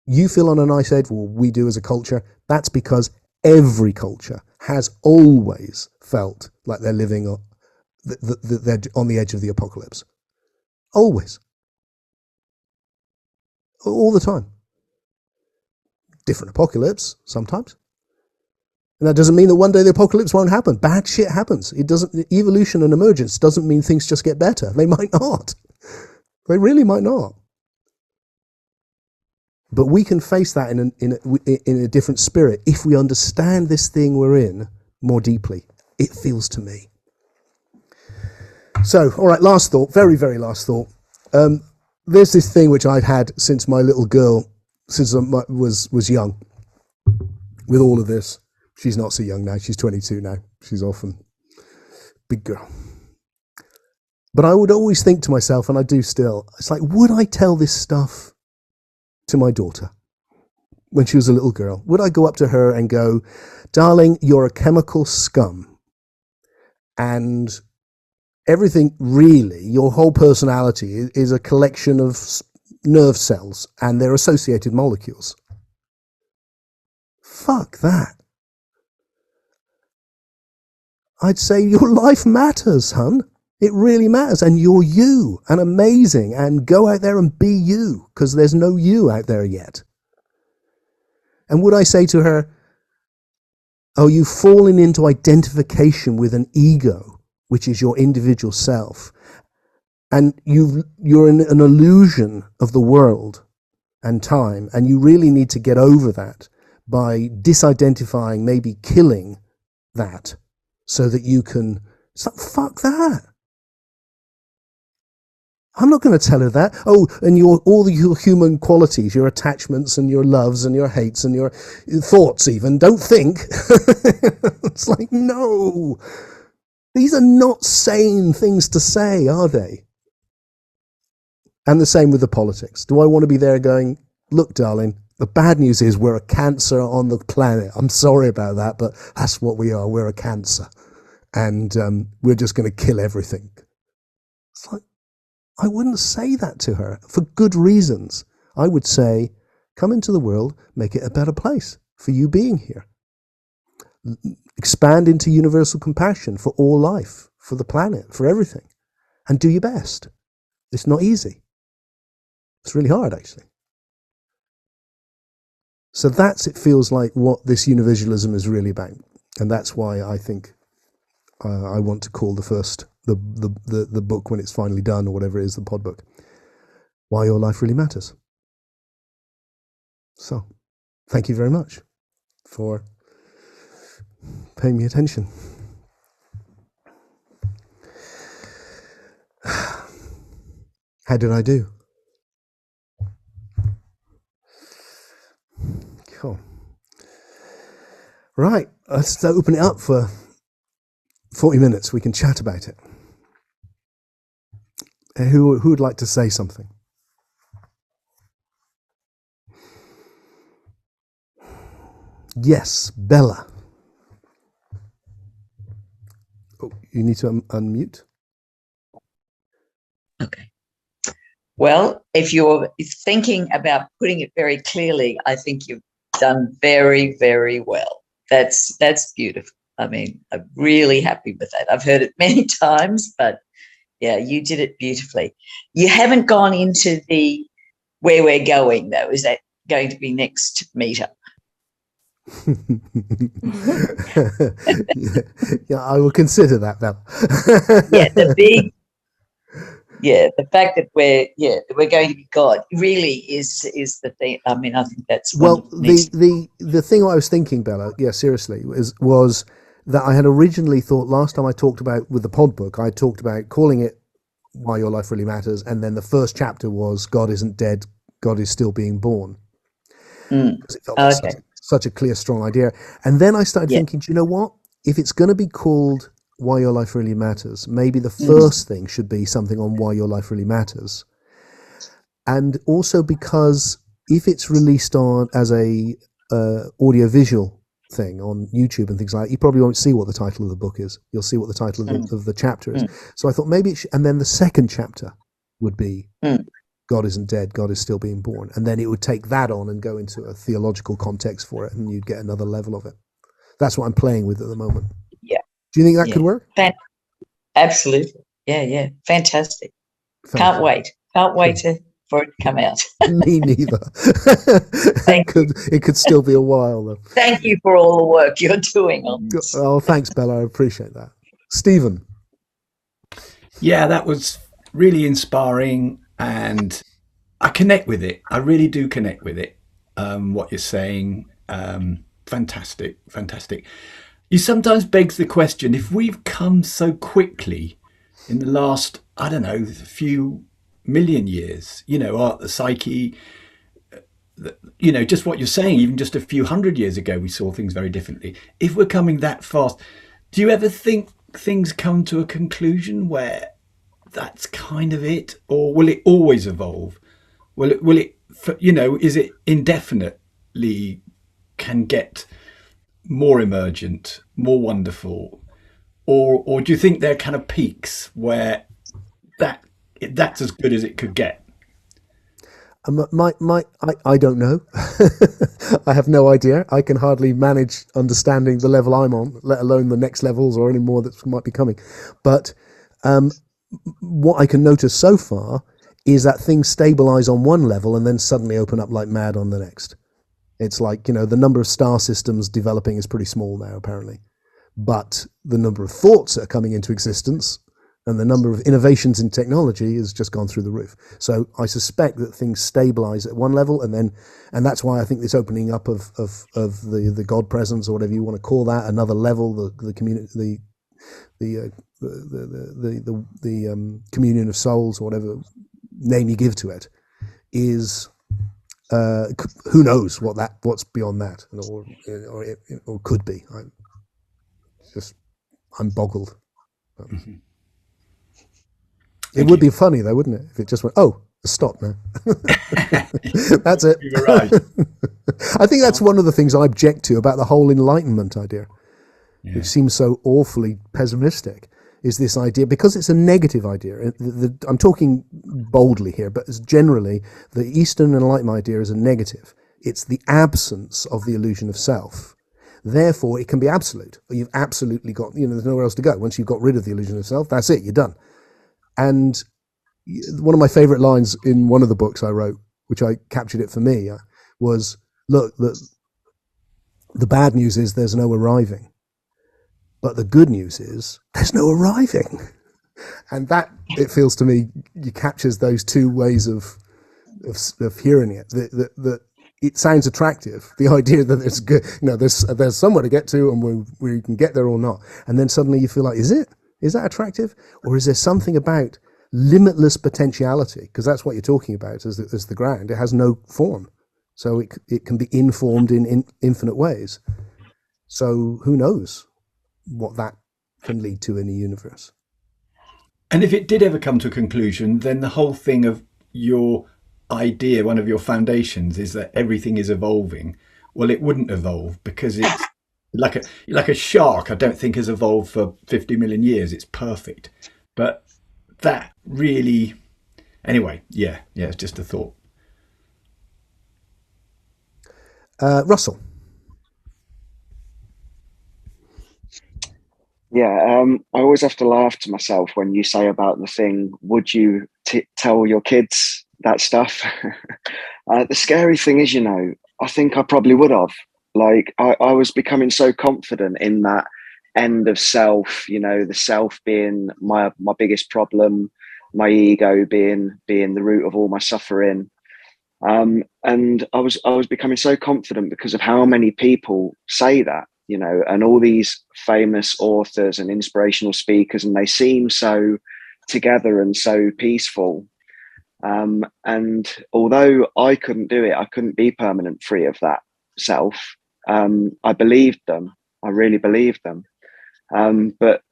you feel on a knife edge, well, we do as a culture, that's because every culture has always felt like they're living they're on the edge of the apocalypse. Always. All the time. Different apocalypse, sometimes. And that doesn't mean that one day the apocalypse won't happen. Bad shit happens. Evolution and emergence doesn't mean things just get better. They might not. They really might not. But we can face that in a different spirit if we understand this thing we're in more deeply. It feels to me. So, all right, last thought, very, very last thought. There's this thing which I've had since my little girl, since I was young, with all of this. She's not so young now. She's 22 now. She's often big girl. But I would always think to myself, and I do still, it's like, would I tell this stuff to my daughter when she was a little girl? Would I go up to her and go, darling, you're a chemical scum, and everything really, your whole personality is a collection of nerve cells and their associated molecules? Fuck that. I'd say your life matters, hun. It really matters, and you're you, and amazing, and go out there and be you, because there's no you out there yet. And would I say to her, oh, you've fallen into identification with an ego, which is your individual self, and you're in an illusion of the world and time, and you really need to get over that by disidentifying, maybe killing that, so that you can, it's like, fuck that. I'm not going to tell her that. Oh, and all your human qualities, your attachments and your loves and your hates and your thoughts even, don't think. It's like, no. These are not sane things to say, are they? And the same with the politics. Do I want to be there going, look, darling, the bad news is we're a cancer on the planet. I'm sorry about that, but that's what we are. We're a cancer. And we're just going to kill everything. It's like, I wouldn't say that to her for good reasons. I would say, come into the world, make it a better place for you being here. Expand into universal compassion for all life, for the planet, for everything. And do your best. It's not easy. It's really hard, actually. So it feels like what this unividualism is really about. And that's why I think I want to call the book, when it's finally done, or whatever it is, the pod book, Why Your Life Really Matters. So, thank you very much for paying me attention. How did I do? Cool. Right, let's open it up for 40 minutes. We can chat about it. Who would like to say something? Yes, Bella. Oh, you need to unmute. Okay. Well, if you're thinking about putting it very clearly, I think you've done very, very well. That's beautiful. I mean, I'm really happy with that. I've heard it many times, but yeah, you did it beautifully. You haven't gone into the where we're going, though. Is that going to be next meetup? Yeah, I will consider that, Bella. The fact that we're going to be God really is the thing. I mean, I think that's the thing I was thinking, Bella, seriously, was that I had originally thought last time I talked about with the pod book, I talked about calling it Why Your Life Really Matters, and then the first chapter was God Isn't Dead, God Is Still Being Born. Because it felt like such a clear, strong idea. And then I started thinking, do you know what? If it's going to be called Why Your Life Really Matters, maybe the first thing should be something on why your life really matters. And also because if it's released on as a audiovisual thing on YouTube and things like that, you probably won't see what the title of the book is. You'll see what the title of the chapter is. So I thought maybe and then the second chapter would be God Isn't Dead, God Is Still Being Born. And then it would take that on and go into a theological context for it, and you'd get another level of it. That's what I'm playing with at the moment. Yeah. Do you think that could work? Absolutely. Yeah. Fantastic. Can't wait for it to come out. Me neither. It could still be a while, though. Thank you for all the work you're doing on this. Oh, thanks, Bella. I appreciate that. Stephen. Yeah, that was really inspiring, and I connect with it. I really do connect with it. What you're saying, fantastic. You sometimes begs the question, if we've come so quickly in the last, I don't know, few million years, the psyche, just what you're saying, even just a few hundred years ago, we saw things very differently. If we're coming that fast, do you ever think things come to a conclusion where that's kind of it? Or will it always evolve? Will it, is it indefinitely can get more emergent, more wonderful? Or do you think there are kind of peaks where that's as good as it could get? I don't know. I have no idea. I can hardly manage understanding the level I'm on, let alone the next levels or any more that might be coming. But what I can notice so far is that things stabilize on one level and then suddenly open up like mad on the next. It's like, the number of star systems developing is pretty small now, apparently. But the number of thoughts that are coming into existence and the number of innovations in technology has just gone through the roof. So I suspect that things stabilize at one level, and that's why I think this opening up of the God presence, or whatever you want to call that, another level, the community, the communion of souls, or whatever name you give to it, is who knows what's beyond that, or could be. I'm boggled. It would be funny though, wouldn't it, if it just went, oh, stop now. That's it. You're right. I think that's one of the things I object to about the whole Enlightenment idea, which seems so awfully pessimistic, is this idea, because it's a negative idea. I'm talking boldly here, but generally the Eastern Enlightenment idea is a negative. It's the absence of the illusion of self. Therefore, it can be absolute. You've absolutely got, there's nowhere else to go. Once you've got rid of the illusion of self, that's it, you're done. And one of my favorite lines in one of the books I wrote, which I captured it for me, was, look, the bad news is there's no arriving. But the good news is there's no arriving. And that, it feels to me, captures those two ways of hearing it. That it sounds attractive, the idea that it's good, there's somewhere to get to and we can get there or not. And then suddenly you feel like, is that attractive? Or is there something about limitless potentiality? Because that's what you're talking about as the ground. It has no form. So it can be informed in infinite ways. So who knows what that can lead to in the universe. And if it did ever come to a conclusion, then the whole thing of your idea, one of your foundations, is that everything is evolving. Well, it wouldn't evolve because it's like a shark. I don't think has evolved for 50 million years. It's perfect. But that really, anyway, yeah, it's just a thought. Russell. Yeah, I always have to laugh to myself when you say about the thing, would you tell your kids that stuff? The scary thing is, I think I probably would have. Like, I was becoming so confident in that end of self, the self being my biggest problem, my ego being the root of all my suffering. And I was becoming so confident because of how many people say that, and all these famous authors and inspirational speakers, and they seem so together and so peaceful. And although I couldn't do it, I couldn't be permanent free of that self. I believed them. I really believed them. But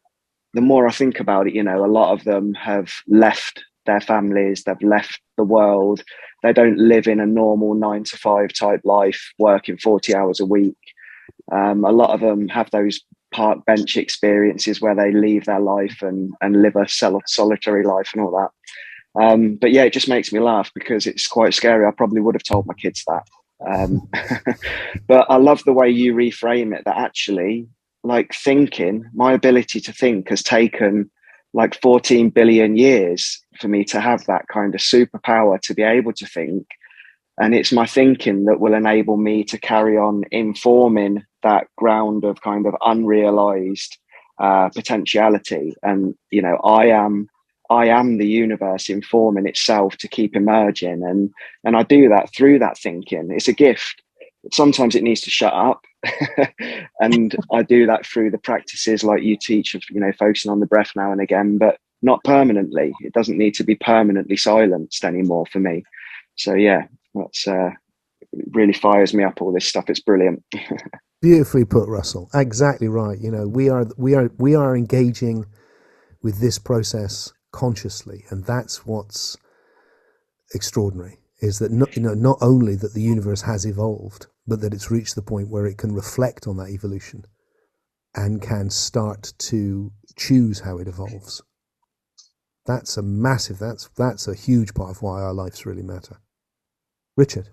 the more I think about it, a lot of them have left their families, they've left the world. They don't live in a normal 9-to-5 type life, working 40 hours a week. A lot of them have those park bench experiences where they leave their life and live a solitary life and all that. But yeah, it just makes me laugh because it's quite scary. I probably would have told my kids that. But I love the way you reframe it, that actually, like, my ability to think has taken like 14 billion years for me to have that kind of superpower to be able to think. And it's my thinking that will enable me to carry on informing that ground of kind of unrealized potentiality. And, I am the universe informing itself to keep emerging. And I do that through that thinking. It's a gift. Sometimes it needs to shut up. And I do that through the practices like you teach of, focusing on the breath now and again, but not permanently. It doesn't need to be permanently silenced anymore for me. So yeah, that's really fires me up, all this stuff. It's brilliant. Beautifully put, Russell. Exactly right. We are engaging with this process consciously, and that's what's extraordinary, is that not only that the universe has evolved, but that it's reached the point where it can reflect on that evolution and can start to choose how it evolves. That's a huge part of why our lives really matter. Richard.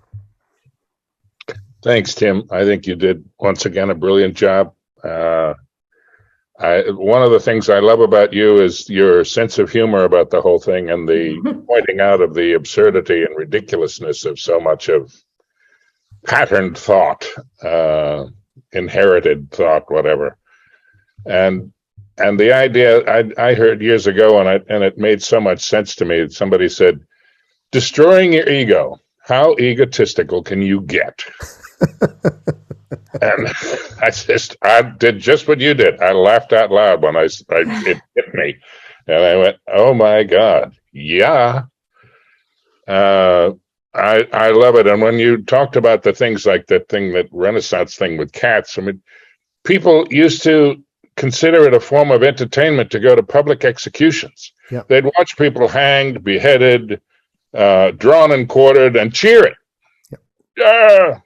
Thanks, Tim. I think you did once again a brilliant job. One of the things I love about you is your sense of humor about the whole thing and the pointing out of the absurdity and ridiculousness of so much of patterned thought, inherited thought, whatever. And the idea I heard years ago, and it made so much sense to me. Somebody said, "Destroying your ego. How egotistical can you get?" And I did just what you did. I laughed out loud when it hit me, and I went, "Oh my God, yeah." I love it. And when you talked about the things like that Renaissance thing with cats, I mean, people used to consider it a form of entertainment to go to public executions. Yeah. They'd watch people hanged, beheaded, drawn and quartered, and cheer it. Yeah.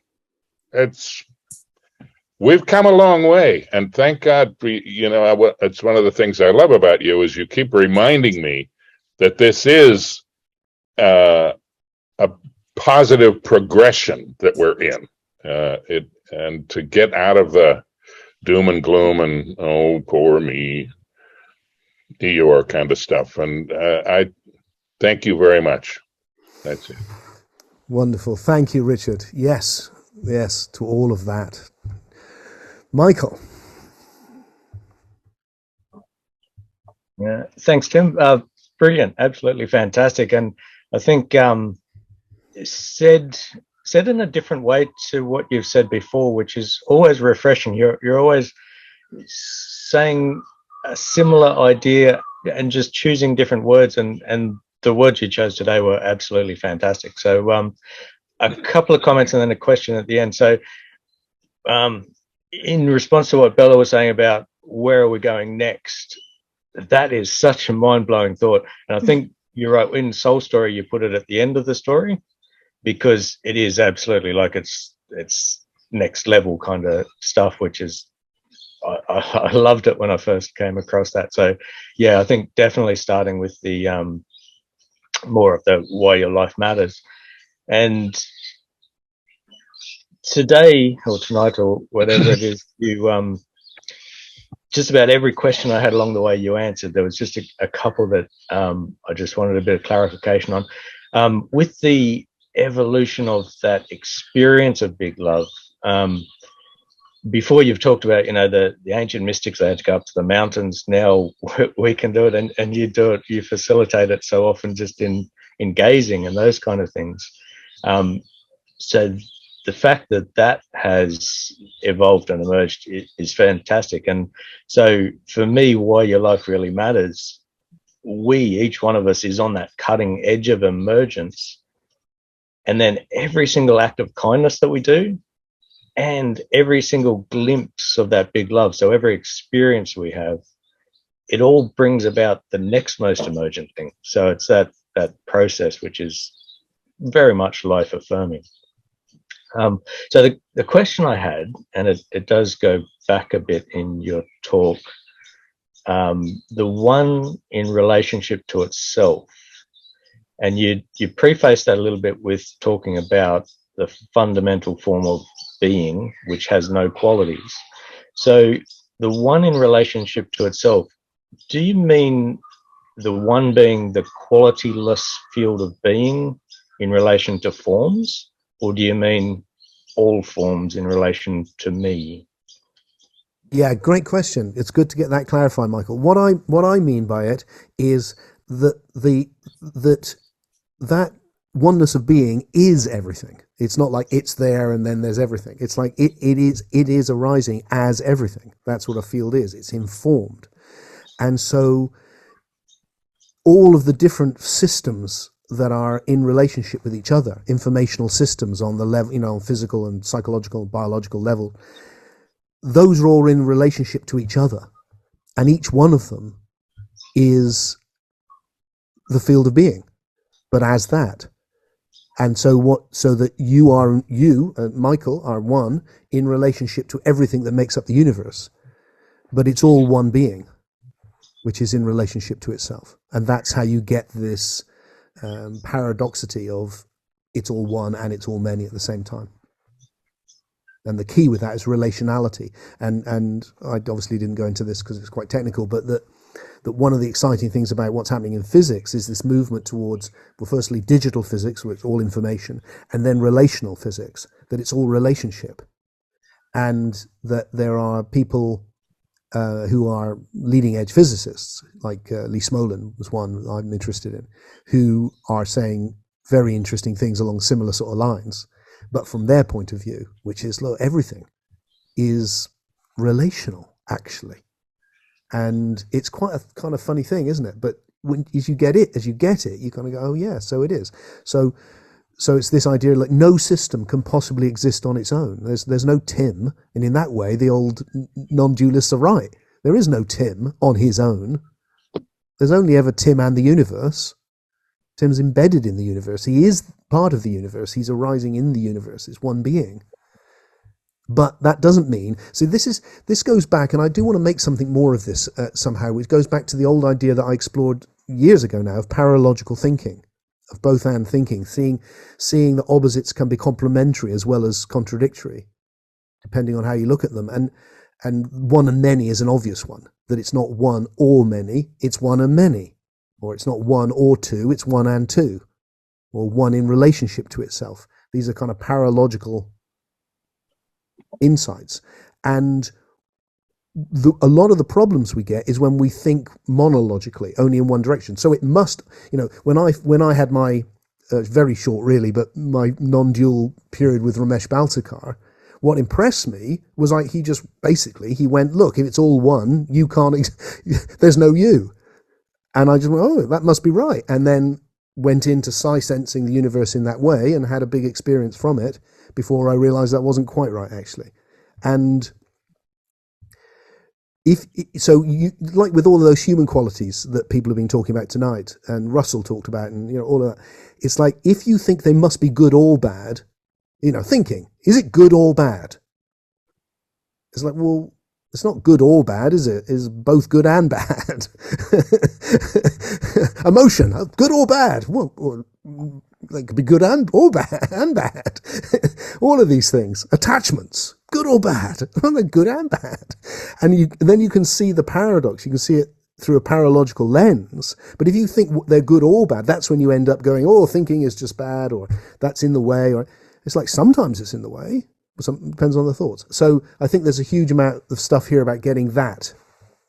We've come a long way, and thank God. It's one of the things I love about you is you keep reminding me that this is a positive progression that we're in. And to get out of the doom and gloom and oh poor me, Eeyore kind of stuff. And I thank you very much. That's it. Wonderful. Thank you, Richard. Yes, to all of that. Michael. Yeah, thanks, Tim. Brilliant, absolutely fantastic. And I think said in a different way to what you've said before, which is always refreshing. You're always saying a similar idea and just choosing different words, and the words you chose today were absolutely fantastic. So a couple of comments and then a question at the end. So in response to what Bella was saying about where are we going next, that is such a mind-blowing thought. And I think you're right, in Soul Story you put it at the end of the story, because it is absolutely like it's next level kind of stuff, which is I loved it when I first came across that. So yeah, I think definitely starting with the more of the why your life matters. And today or tonight or whatever it is, you just about every question I had along the way you answered. There was just a couple that I just wanted a bit of clarification on. With the evolution of that experience of big love, before you've talked about, the ancient mystics, they had to go up to the mountains. Now we can do it, and you do it, you facilitate it so often just in gazing and those kind of things. So the fact that has evolved and emerged is fantastic. And so for me, why your life really matters, each one of us is on that cutting edge of emergence. And then every single act of kindness that we do, and every single glimpse of that big love, so every experience we have, it all brings about the next most emergent thing. So it's that process which is very much life affirming. So the question I had, and it does go back a bit in your talk, the one in relationship to itself, and you preface that a little bit with talking about the fundamental form of being, which has no qualities. So the one in relationship to itself, do you mean the one being the qualityless field of being in relation to forms, or do you mean all forms in relation to me? Yeah, great question. It's good to get that clarified, Michael. What I mean by it is that that oneness of being is everything. It's not like it's there and then there's everything. It's like it is arising as everything. That's what a field is. It's informed. And so all of the different systems that are in relationship with each other, informational systems on the level, physical and psychological, biological level, those are all in relationship to each other. And each one of them is the field of being, but as that. And so that you, Michael, are one in relationship to everything that makes up the universe, but it's all one being, which is in relationship to itself. And that's how you get this paradoxity of it's all one and it's all many at the same time. And the key with that is relationality. And I obviously didn't go into this because it's quite technical, but that one of the exciting things about what's happening in physics is this movement towards, well, firstly, digital physics, where it's all information, and then relational physics, that it's all relationship. And that there are people who are leading edge physicists, like Lee Smolin was one I'm interested in, who are saying very interesting things along similar sort of lines, but from their point of view, which is, look, everything is relational, actually. And it's quite a kind of funny thing, isn't it? But as you get it, you kind of go, oh yeah, so it is. So it's this idea, like, no system can possibly exist on its own. There's no Tim, and in that way, the old non-dualists are right. There is no Tim on his own. There's only ever Tim and the universe. Tim's embedded in the universe. He is part of the universe. He's arising in the universe. It's one being. But that doesn't mean, so this goes back, and I do want to make something more of this somehow, which goes back to the old idea that I explored years ago now of paralogical thinking, of both and thinking, seeing that opposites can be complementary as well as contradictory, depending on how you look at them. And one and many is an obvious one, that it's not one or many, it's one and many. Or it's not one or two, it's one and two. Or one in relationship to itself. These are kind of paralogical insights. And a lot of the problems we get is when we think monologically, only in one direction. So it must, when I had my, very short really, but my non-dual period with Ramesh Balsekar, what impressed me was he went, look, if it's all one, you can't, there's no you. And I just went, oh, that must be right. And then went into sensing the universe in that way and had a big experience from it before I realized that wasn't quite right, actually. And like with all of those human qualities that people have been talking about tonight and Russell talked about and, all of that, it's like, if you think they must be good or bad, thinking, is it good or bad? It's like, well, it's not good or bad, is it? It's both good and bad. Emotion, good or bad? Well, they could be good or bad. All of these things. Attachments, good or bad? They're good and bad. And then you can see the paradox. You can see it through a paralogical lens. But if you think they're good or bad, that's when you end up going, oh, thinking is just bad, or that's in the way. Or it's like sometimes it's in the way. Depends on the thoughts. So I think there's a huge amount of stuff here about getting that.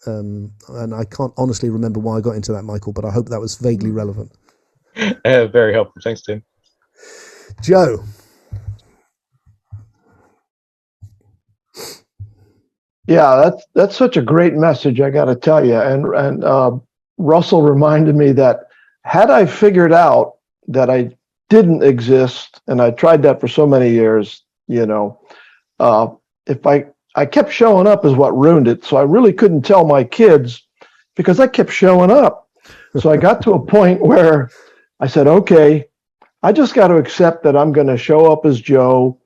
And I can't honestly remember why I got into that, Michael, but I hope that was vaguely relevant. Very helpful. Thanks, Tim. Joe. Yeah, that's such a great message, I got to tell you. And Russell reminded me that had I figured out that I didn't exist, and I tried that for so many years, if I kept showing up is what ruined it. So I really couldn't tell my kids because I kept showing up. So I got to a point where I said, okay, I just got to accept that I'm going to show up as Joe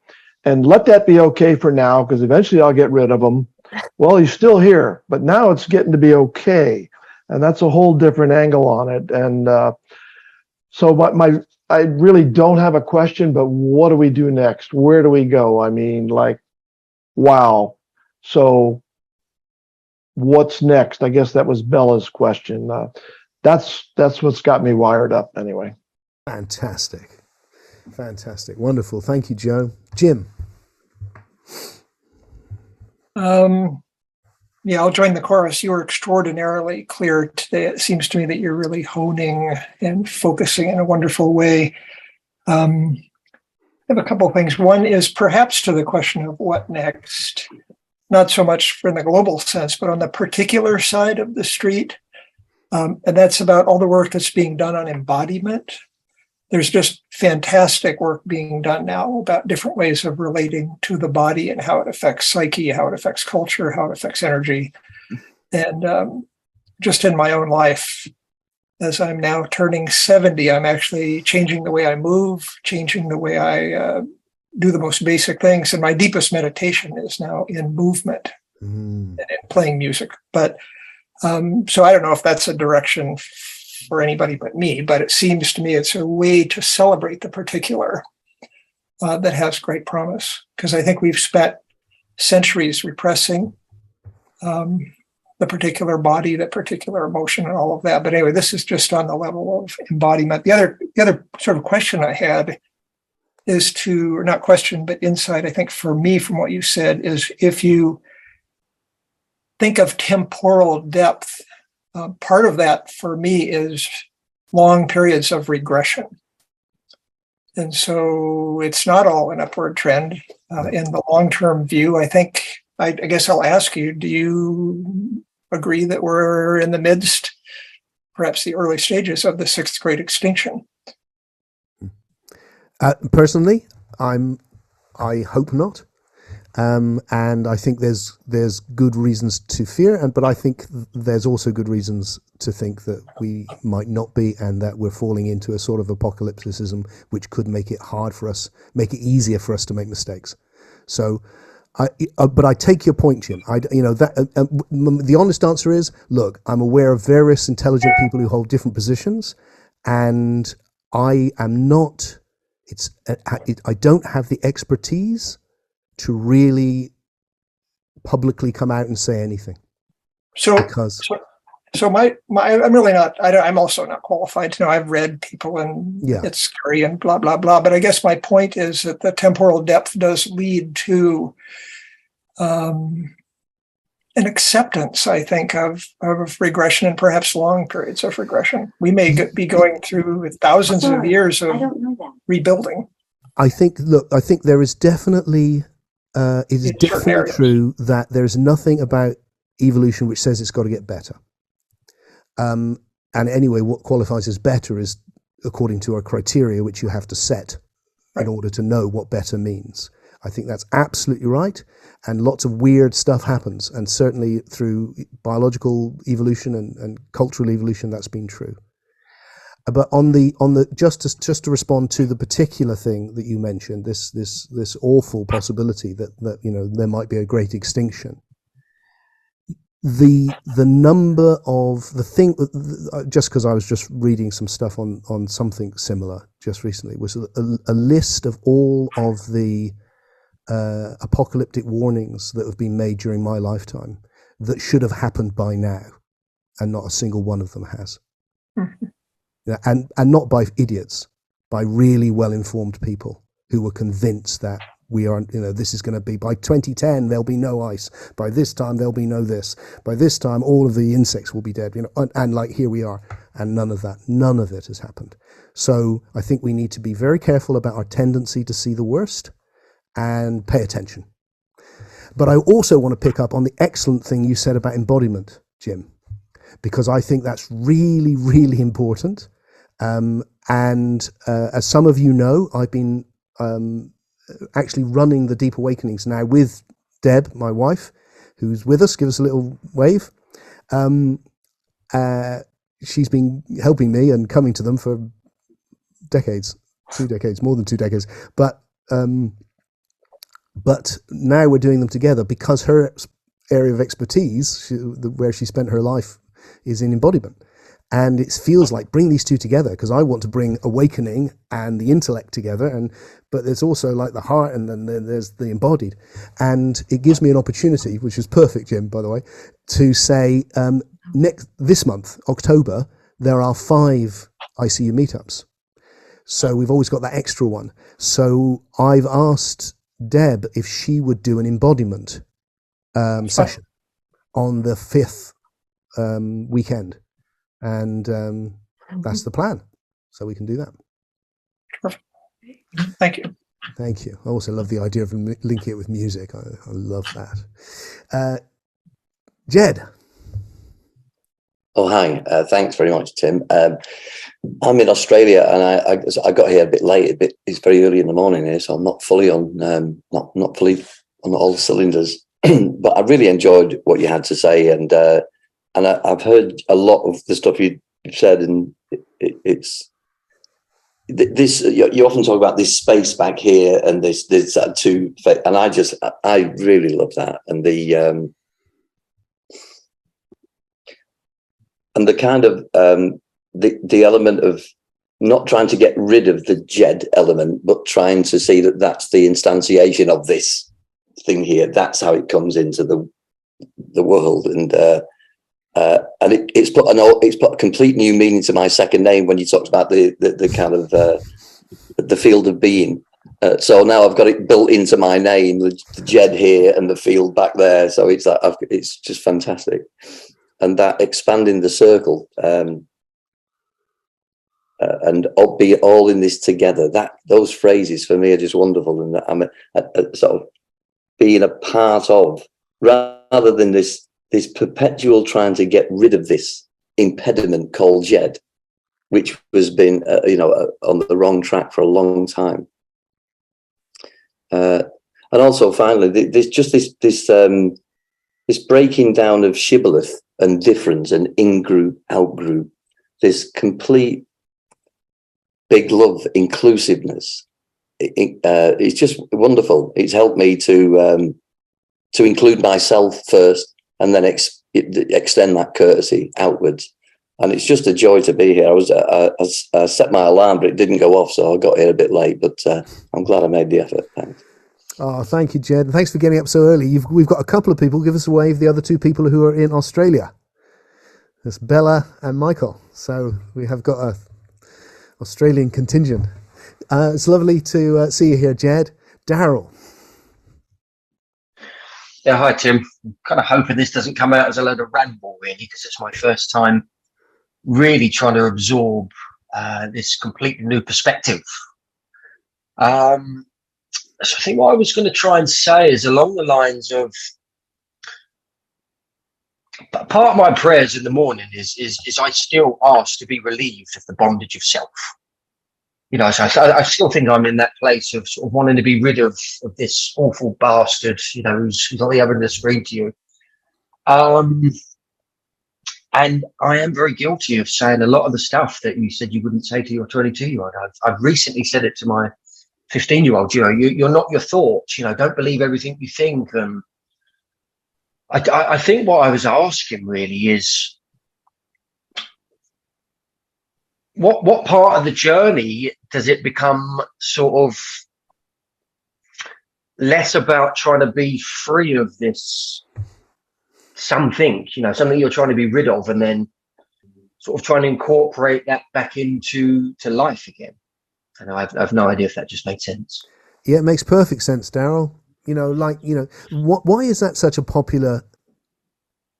and let that be okay for now, because eventually I'll get rid of him. Well, he's still here, but now it's getting to be okay. And that's a whole different angle on it. And so I really don't have a question, but what do we do next? Where do we go? I mean, wow. So what's next? I guess that was Bella's question. That's what's got me wired up anyway. Fantastic. Wonderful. Thank you, Joe. Jim. Yeah, I'll join the chorus. You were extraordinarily clear today. It seems to me that you're really honing and focusing in a wonderful way. I have a couple of things. One is perhaps to the question of what next, not so much in the global sense, but on the particular side of the street. And that's about all the work that's being done on embodiment. There's just fantastic work being done now about different ways of relating to the body and how it affects psyche, how it affects culture, how it affects energy. And just in my own life, as I'm now turning 70, I'm actually changing the way I move, changing the way I do the most basic things. And my deepest meditation is now in movement and in playing music. But so I don't know if that's a direction for anybody but me, but it seems to me it's a way to celebrate the particular that has great promise, because I think we've spent centuries repressing the particular body, the particular emotion, and all of that. But anyway, this is just on the level of embodiment. The other sort of question I had is or not question, but insight, I think for me from what you said, is if you think of temporal depth, part of that for me is long periods of regression. And so it's not all an upward trend. In the long-term view, I think, I guess I'll ask you, do you agree that we're in the midst, perhaps the early stages of the sixth great extinction? Personally, I hope not. And I think there's good reasons to fear, but I think there's also good reasons to think that we might not be, and that we're falling into a sort of apocalypticism, which could make it hard for us, make it easier for us to make mistakes. So, but I take your point, Jim. The honest answer is, look, I'm aware of various intelligent people who hold different positions, and I am not. I don't have the expertise to really publicly come out and say anything. So I'm really not. I'm also not qualified to know. I've read people, and it's scary and blah blah blah. But I guess my point is that the temporal depth does lead to an acceptance, I think, of regression, and perhaps long periods of regression. We may be going through thousands of years of rebuilding. I think there is definitely. It is definitely true that there's nothing about evolution which says it's got to get better. And anyway, what qualifies as better is according to our criteria, which you have to set in order to know what better means. I think that's absolutely right. And lots of weird stuff happens. And certainly through biological evolution and cultural evolution, that's been true. But on the just to respond to the particular thing that you mentioned, this awful possibility that there might be a great extinction. The number of the thing, just because I was just reading some stuff on something similar just recently, was a list of all of the apocalyptic warnings that have been made during my lifetime that should have happened by now, and not a single one of them has. Mm-hmm. And not by idiots, by really well-informed people who were convinced that we are, this is going to be, by 2010, there'll be no ice. By this time, there'll be no this. By this time, all of the insects will be dead, and like, here we are. And none of it has happened. So I think we need to be very careful about our tendency to see the worst and pay attention. But I also want to pick up on the excellent thing you said about embodiment, Jim, because I think that's really, really important. As some of you know, I've been actually running the Deep Awakenings now with Deb, my wife, who's with us. Give us a little wave. She's been helping me and coming to them for decades, 2 decades, more than 2 decades. But now we're doing them together because her area of expertise, where she spent her life, is in embodiment. And it feels like bring these two together, because I want to bring awakening and the intellect together, but there's also like the heart, and then there's the embodied. And it gives me an opportunity, which is perfect, Jim, by the way, to say this month, October, there are 5 ICU meetups. So we've always got that extra one. So I've asked Deb if she would do an embodiment session on the 5th weekend. And that's the plan. So we can do that. Perfect. Thank you. Thank you. I also love the idea of linking it with music. I love that. Jed. Oh, hi. Thanks very much, Tim. I'm in Australia, and I got here a bit late. It's very early in the morning here, so I'm not fully on, not fully on all the cylinders. But I really enjoyed what you had to say, and I've heard a lot of the stuff you said, and it's this. You often talk about this space back here, and this that too, and I really love that, and the kind of the element of not trying to get rid of the Jed element, but trying to see that that's the instantiation of this thing here. That's how it comes into the world, and it's put a complete new meaning to my second name when you talked about the kind of the field of being. So now I've got it built into my name, the Jed here and the field back there. So it's just fantastic, and that expanding the circle and be all in this together. Those phrases for me are just wonderful, and I'm a sort of being a part of, rather than this perpetual trying to get rid of this impediment called Jed, which has been, on the wrong track for a long time. And And also, finally, there's just this breaking down of shibboleth and difference and in-group, out-group, this complete big love, inclusiveness. It's just wonderful. It's helped me to include myself first and then extend that courtesy outwards. And it's just a joy to be here. I set my alarm, but it didn't go off, so I got here a bit late, but I'm glad I made the effort. Thanks. Oh, thank you, Jed. Thanks for getting up so early. We've got a couple of people. Give us a wave, the other two people who are in Australia. There's Bella and Michael. So we have got a Australian contingent. It's lovely to see you here, Jed. Daryl. Yeah, hi, Tim. I'm kind of hoping this doesn't come out as a load of ramble, really, because it's my first time really trying to absorb this completely new perspective. So I think what I was going to try and say is along the lines of part of my prayers in the morning is I still ask to be relieved of the bondage of self. You know, so I still think I'm in that place of sort of wanting to be rid of this awful bastard, you know, who's on the other end of the screen to you. And I am very guilty of saying a lot of the stuff that you said you wouldn't say to your 22-year-old. I've recently said it to my 15-year-old. You know, you're not your thoughts. You know, don't believe everything you think. And I think what I was asking really is, what part of the journey does it become sort of less about trying to be free of this something, you know, something you're trying to be rid of, and then sort of trying to incorporate that back into life again? And I've no idea if that just made sense. Yeah, it makes perfect sense, Daryl. You know, like, you know, why is that such a popular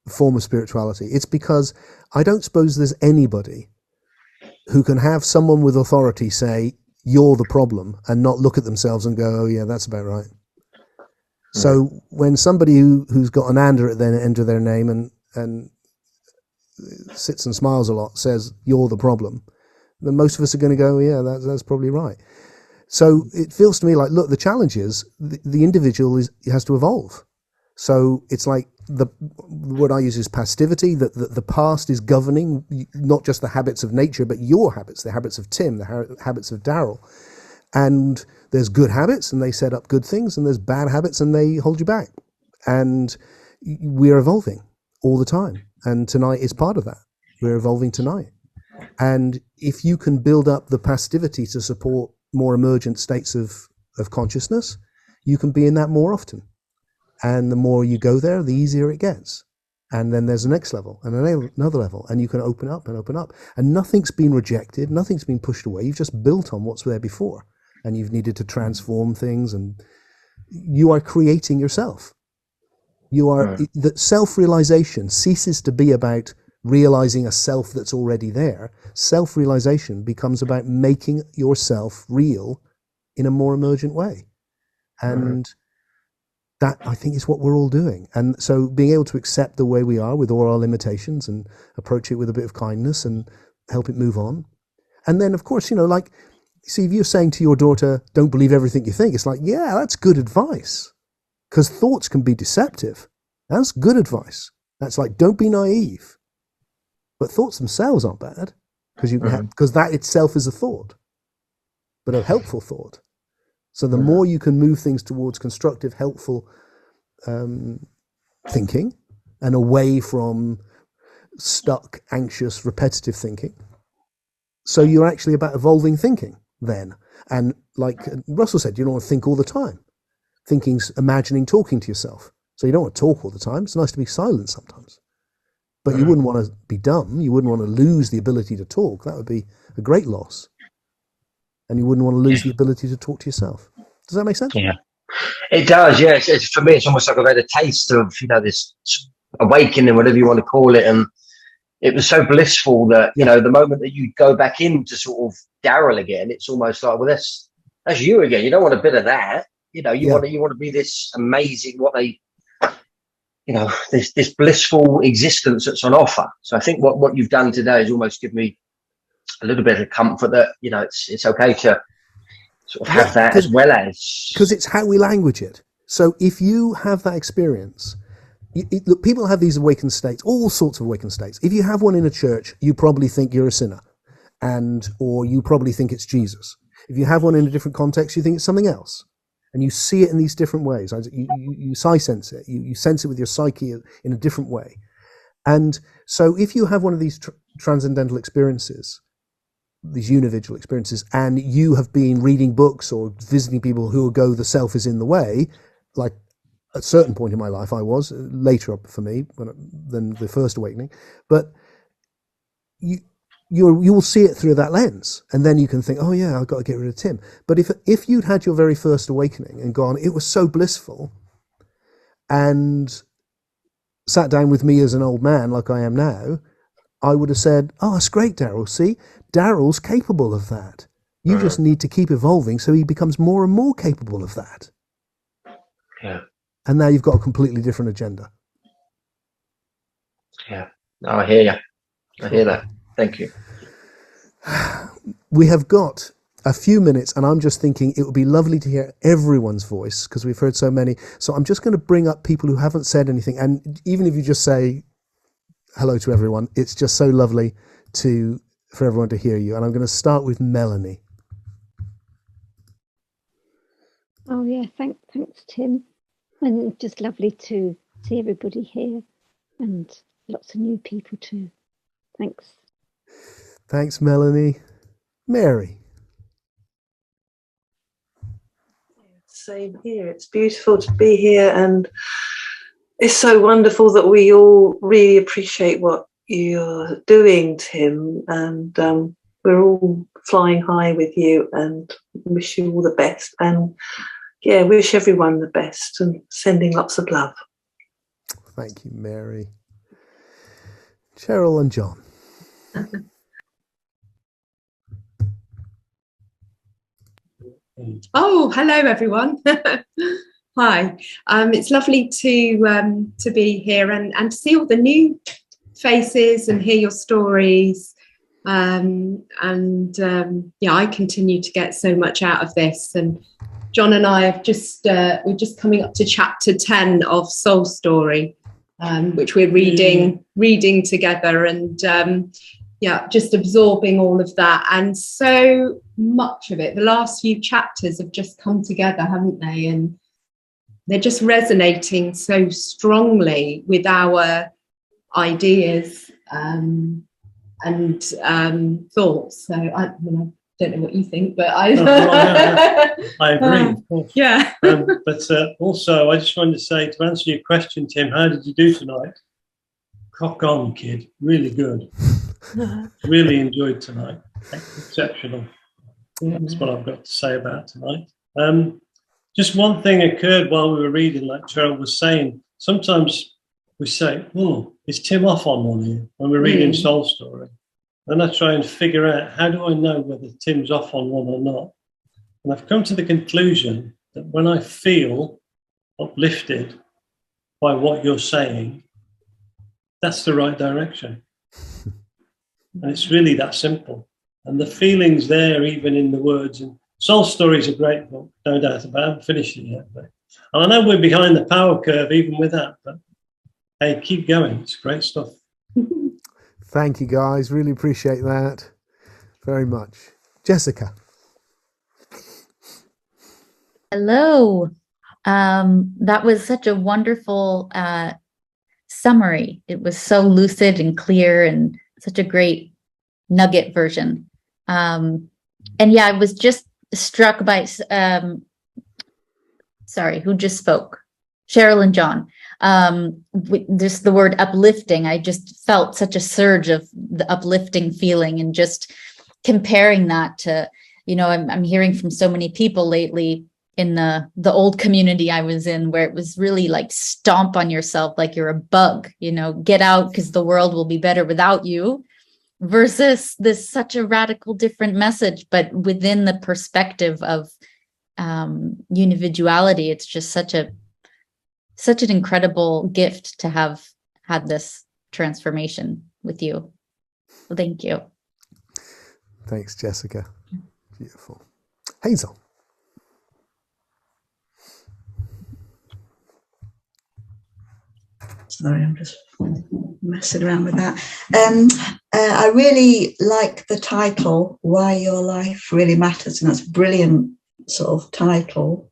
form of spirituality? It's because I don't suppose there's anybody who can have someone with authority say, you're the problem, and not look at themselves and go, oh yeah, that's about right. Mm. So when somebody who's got an ander at the end of their name and sits and smiles a lot says, you're the problem, then most of us are going to go, yeah, that's probably right. So it feels to me like, look, the challenge is the individual has to evolve. So it's like the word I use is passivity, that the past is governing not just the habits of nature, but your habits, the habits of Tim, the habits of Daryl. And there's good habits and they set up good things, and there's bad habits and they hold you back. And we're evolving all the time. And tonight is part of that. We're evolving tonight. And if you can build up the passivity to support more emergent states of consciousness, you can be in that more often. And the more you go there, the easier it gets. And then there's the next level and another level, and you can open up and open up. And nothing's been rejected, nothing's been pushed away. You've just built on what's there before, and you've needed to transform things, and you are creating yourself. You are that self-realization ceases to be about realizing a self that's already there. Self-realization becomes about making yourself real in a more emergent way. And that, I think, is what we're all doing. And so being able to accept the way we are with all our limitations and approach it with a bit of kindness and help it move on. And then, of course, you know, like, see, if you're saying to your daughter, don't believe everything you think, it's like, yeah, that's good advice. Because thoughts can be deceptive. That's good advice. That's like, don't be naive. But thoughts themselves aren't bad, because because that itself is a thought, but a helpful thought. So the more you can move things towards constructive, helpful thinking and away from stuck, anxious, repetitive thinking. So you're actually about evolving thinking then. And like Russell said, you don't want to think all the time. Thinking's imagining talking to yourself. So you don't want to talk all the time. It's nice to be silent sometimes. But you wouldn't want to be dumb. You wouldn't want to lose the ability to talk. That would be a great loss. And you wouldn't want to lose the ability to talk to yourself. Does that make sense? Yeah, it does. Yeah, for me, it's almost like I've had a taste of, you know, this awakening, whatever you want to call it, and it was so blissful that, you know, the moment that you go back into sort of Daryl again, it's almost like, well, that's you again. You don't want a bit of that. You know, you want to be this amazing, you know, this blissful existence that's on offer. So I think what you've done today is almost give me a little bit of comfort that, you know, it's okay to sort of have that, as well as, because it's how we language it. So if you have that experience, look, people have these awakened states, all sorts of awakened states. If you have one in a church, you probably think you're a sinner, or you probably think it's Jesus. If you have one in a different context, you think it's something else. And you see it in these different ways. You sense it. You sense it with your psyche in a different way. And so if you have one of these transcendental experiences, these unividual experiences, and you have been reading books or visiting people who go, the self is in the way, like at a certain point in my life I was, later up for me than the first awakening, but you will see it through that lens, and then you can think, oh yeah, I've got to get rid of Tim. But if you'd had your very first awakening and gone, it was so blissful, and sat down with me as an old man like I am now, I would have said, oh, that's great, Daryl. See, Daryl's capable of that. You just need to keep evolving so he becomes more and more capable of that. Yeah. And now you've got a completely different agenda. Yeah. No, I hear you. I hear that. Thank you. We have got a few minutes, and I'm just thinking it would be lovely to hear everyone's voice because we've heard so many. So I'm just going to bring up people who haven't said anything. And even if you just say hello to everyone, it's just so lovely for everyone to hear you. And I'm going to start with Melanie. Oh yeah, thanks Tim. And it's just lovely to see everybody here and lots of new people too. Thanks. Thanks, Melanie. Mary. Same here. It's beautiful to be here, and it's so wonderful that we all really appreciate what you're doing, Tim, and we're all flying high with you and wish you all the best, and yeah, wish everyone the best and sending lots of love. Thank you, Mary. Cheryl and John. Oh, hello everyone. Hi. It's lovely to be here and to see all the new faces and hear your stories. Yeah, I continue to get so much out of this. And John and I have we're just coming up to chapter 10 of Soul Story, which we're reading together, and yeah, just absorbing all of that. And so much of it, the last few chapters have just come together, haven't they? And they're just resonating so strongly with our ideas and thoughts. So I don't know what you think, but I agree, of course. Yeah. But also, I just wanted to say, to answer your question, Tim, how did you do tonight? Cock on, kid. Really good. Really enjoyed tonight. Exceptional. That's what I've got to say about tonight. Just one thing occurred while we were reading, like Cheryl was saying. Sometimes we say, is Tim off on one here when we're reading Soul Story? Then I try and figure out, how do I know whether Tim's off on one or not? And I've come to the conclusion that when I feel uplifted by what you're saying, that's the right direction. And it's really that simple. And the feeling's there even in the words. And Soul Story is a great book, no doubt about it. I haven't finished it yet. And I know we're behind the power curve even with that, but hey, keep going. It's great stuff. Thank you, guys. Really appreciate that very much. Jessica. Hello. That was such a wonderful summary. It was so lucid and clear and such a great nugget version. And yeah, I was just struck by, sorry, who just spoke? Cheryl and John. Just the word uplifting, I just felt such a surge of the uplifting feeling, and just comparing that to, I'm hearing from so many people lately in the old community I was in, where it was really like stomp on yourself like you're a bug, get out because the world will be better without you, versus this such a radical different message, but within the perspective of unividuality. It's just such an incredible gift to have had this transformation with you. Well, thank you. Thanks, Jessica. Beautiful. Hazel. Sorry, I'm just messing around with that. I really like the title, Why Your Life Really Matters, and that's a brilliant sort of title.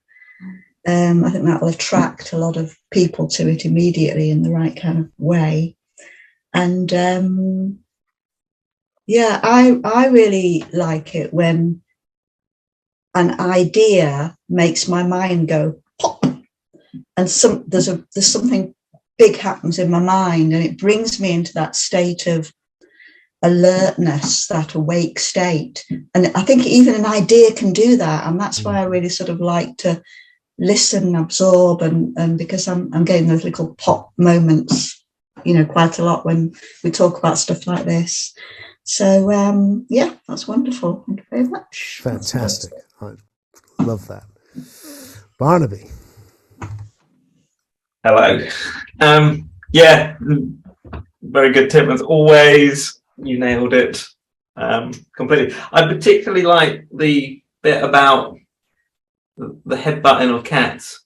I think that will attract a lot of people to it immediately in the right kind of way. And yeah, I really like it when an idea makes my mind go pop, and there's something big happens in my mind, and it brings me into that state of alertness, that awake state. And I think even an idea can do that, and that's why I really sort of like to listen, absorb, and because I'm getting those little pop moments, you know, quite a lot when we talk about stuff like this. So yeah, that's wonderful. Thank you very much. Fantastic. I love that. Barnaby. Hello. Yeah, very good, Tim, as always. You nailed it completely. I particularly like the bit about the headbutting of cats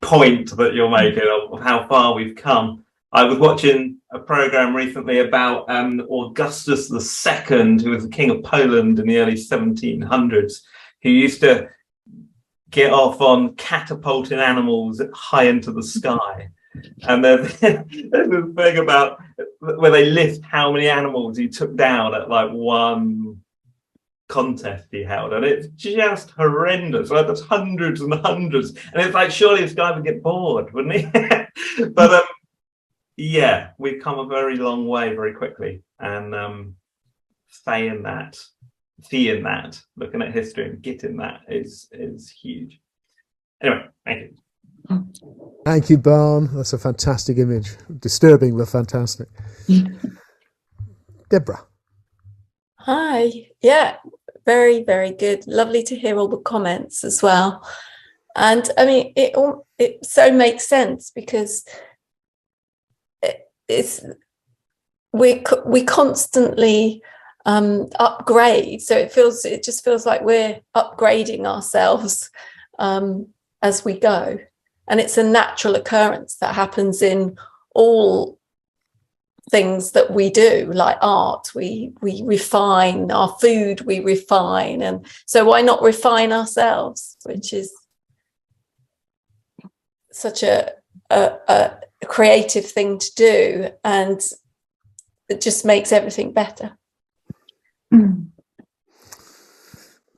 point that you're making of how far we've come. I was watching a program recently about Augustus II, who was the king of Poland in the early 1700s, who used to get off on catapulting animals high into the sky. And there's this thing about where they list how many animals he took down at like one contest he held, and it's just horrendous. Like there's hundreds and hundreds, and it's like surely this guy would get bored, wouldn't he? But yeah, we've come a very long way very quickly, and seeing that, looking at history and getting that is huge. Anyway, thank you. Thank you, Barn. That's a fantastic image. Disturbing, but fantastic. Deborah. Hi. Yeah, very, very good. Lovely to hear all the comments as well. And I mean, it so makes sense because we constantly upgrade. So it just feels like we're upgrading ourselves as we go. And it's a natural occurrence that happens in all things that we do, like art. We refine our food, we refine. And so why not refine ourselves, which is such a creative thing to do. And it just makes everything better.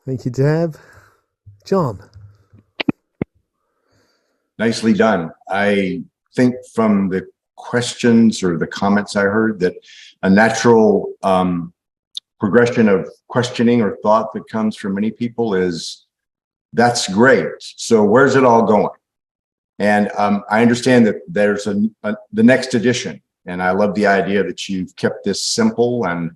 Thank you, Deb. John. Nicely done. I think from the questions or the comments I heard that a natural progression of questioning or thought that comes from many people is, that's great. So where's it all going? And I understand that there's the next edition. And I love the idea that you've kept this simple and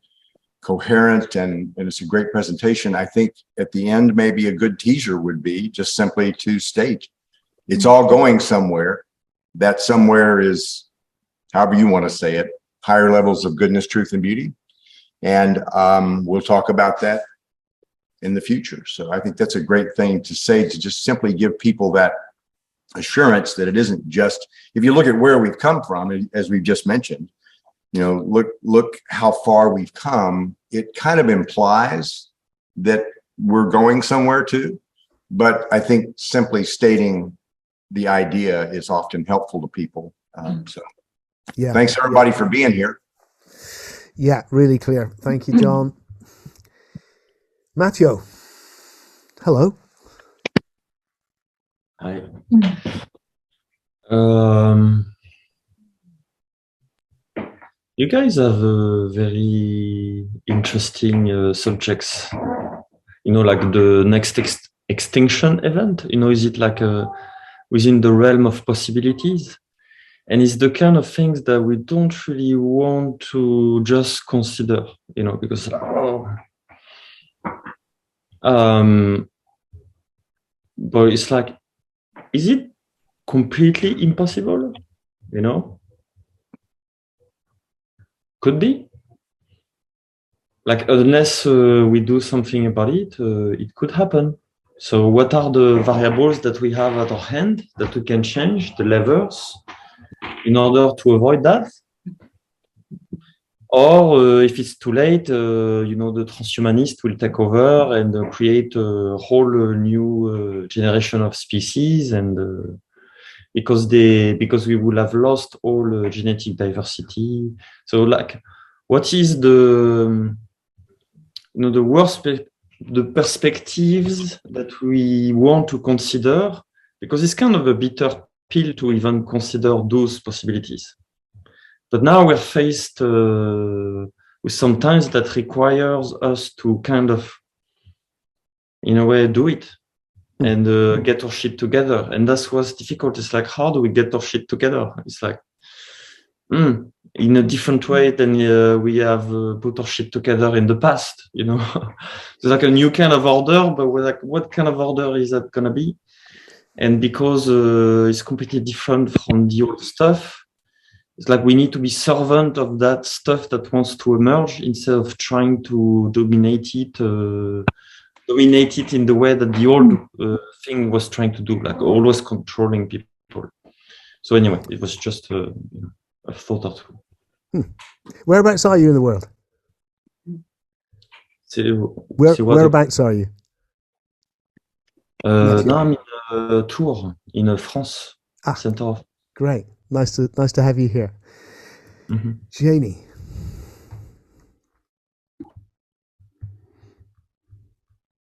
coherent, and it's a great presentation. I think at the end, maybe a good teaser would be just simply to state, it's all going somewhere. That somewhere is, however you want to say it, higher levels of goodness, truth, and beauty. And we'll talk about that in the future. So I think that's a great thing to say, to just simply give people that assurance that it isn't just, if you look at where we've come from, as we've just mentioned, you know, look how far we've come. It kind of implies that we're going somewhere too. But I think simply stating the idea is often helpful to people. So yeah, thanks everybody for being here. Yeah, really clear. Thank you, John. Matteo. Hello. Hi. You guys have very interesting subjects, you know, like the next extinction event, you know, is it like within the realm of possibilities? And it's the kind of things that we don't really want to just consider, you know, because but it's like, is it completely impossible? You know? Could be. Like, unless we do something about it, it could happen. So what are the variables that we have at our hand that we can change, the levers? in order to avoid that. Or if it's too late, the transhumanist will take over and create a whole new generation of species, and because we will have lost all genetic diversity. So, like, what is the the perspectives that we want to consider? Because it's kind of a bitter pill to even consider those possibilities. But now we're faced with some times that requires us to kind of, in a way, do it and get our shit together. And that's what's difficult. It's like, how do we get our shit together? It's like, in a different way than we have put our shit together in the past, It's like a new kind of order, but we're like, what kind of order is that going to be? And because it's completely different from the old stuff, it's like we need to be servant of that stuff that wants to emerge instead of trying to dominate it in the way that the old thing was trying to do, like always controlling people. So anyway, it was just a thought or two. Whereabouts are you in the world? Whereabouts are you? Now I'm in Tours, in France. Center of. Great. Nice to have you here. Mm-hmm. Janie.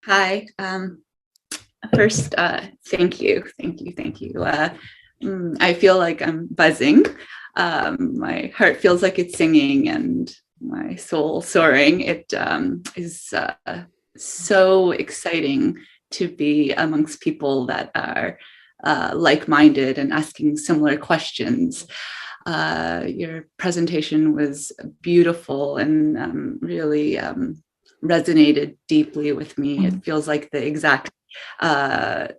Hi. First, thank you. I feel like I'm buzzing. My heart feels like it's singing and my soul soaring. It is so exciting to be amongst people that are like-minded and asking similar questions. Your presentation was beautiful and really resonated deeply with me. It feels like the exact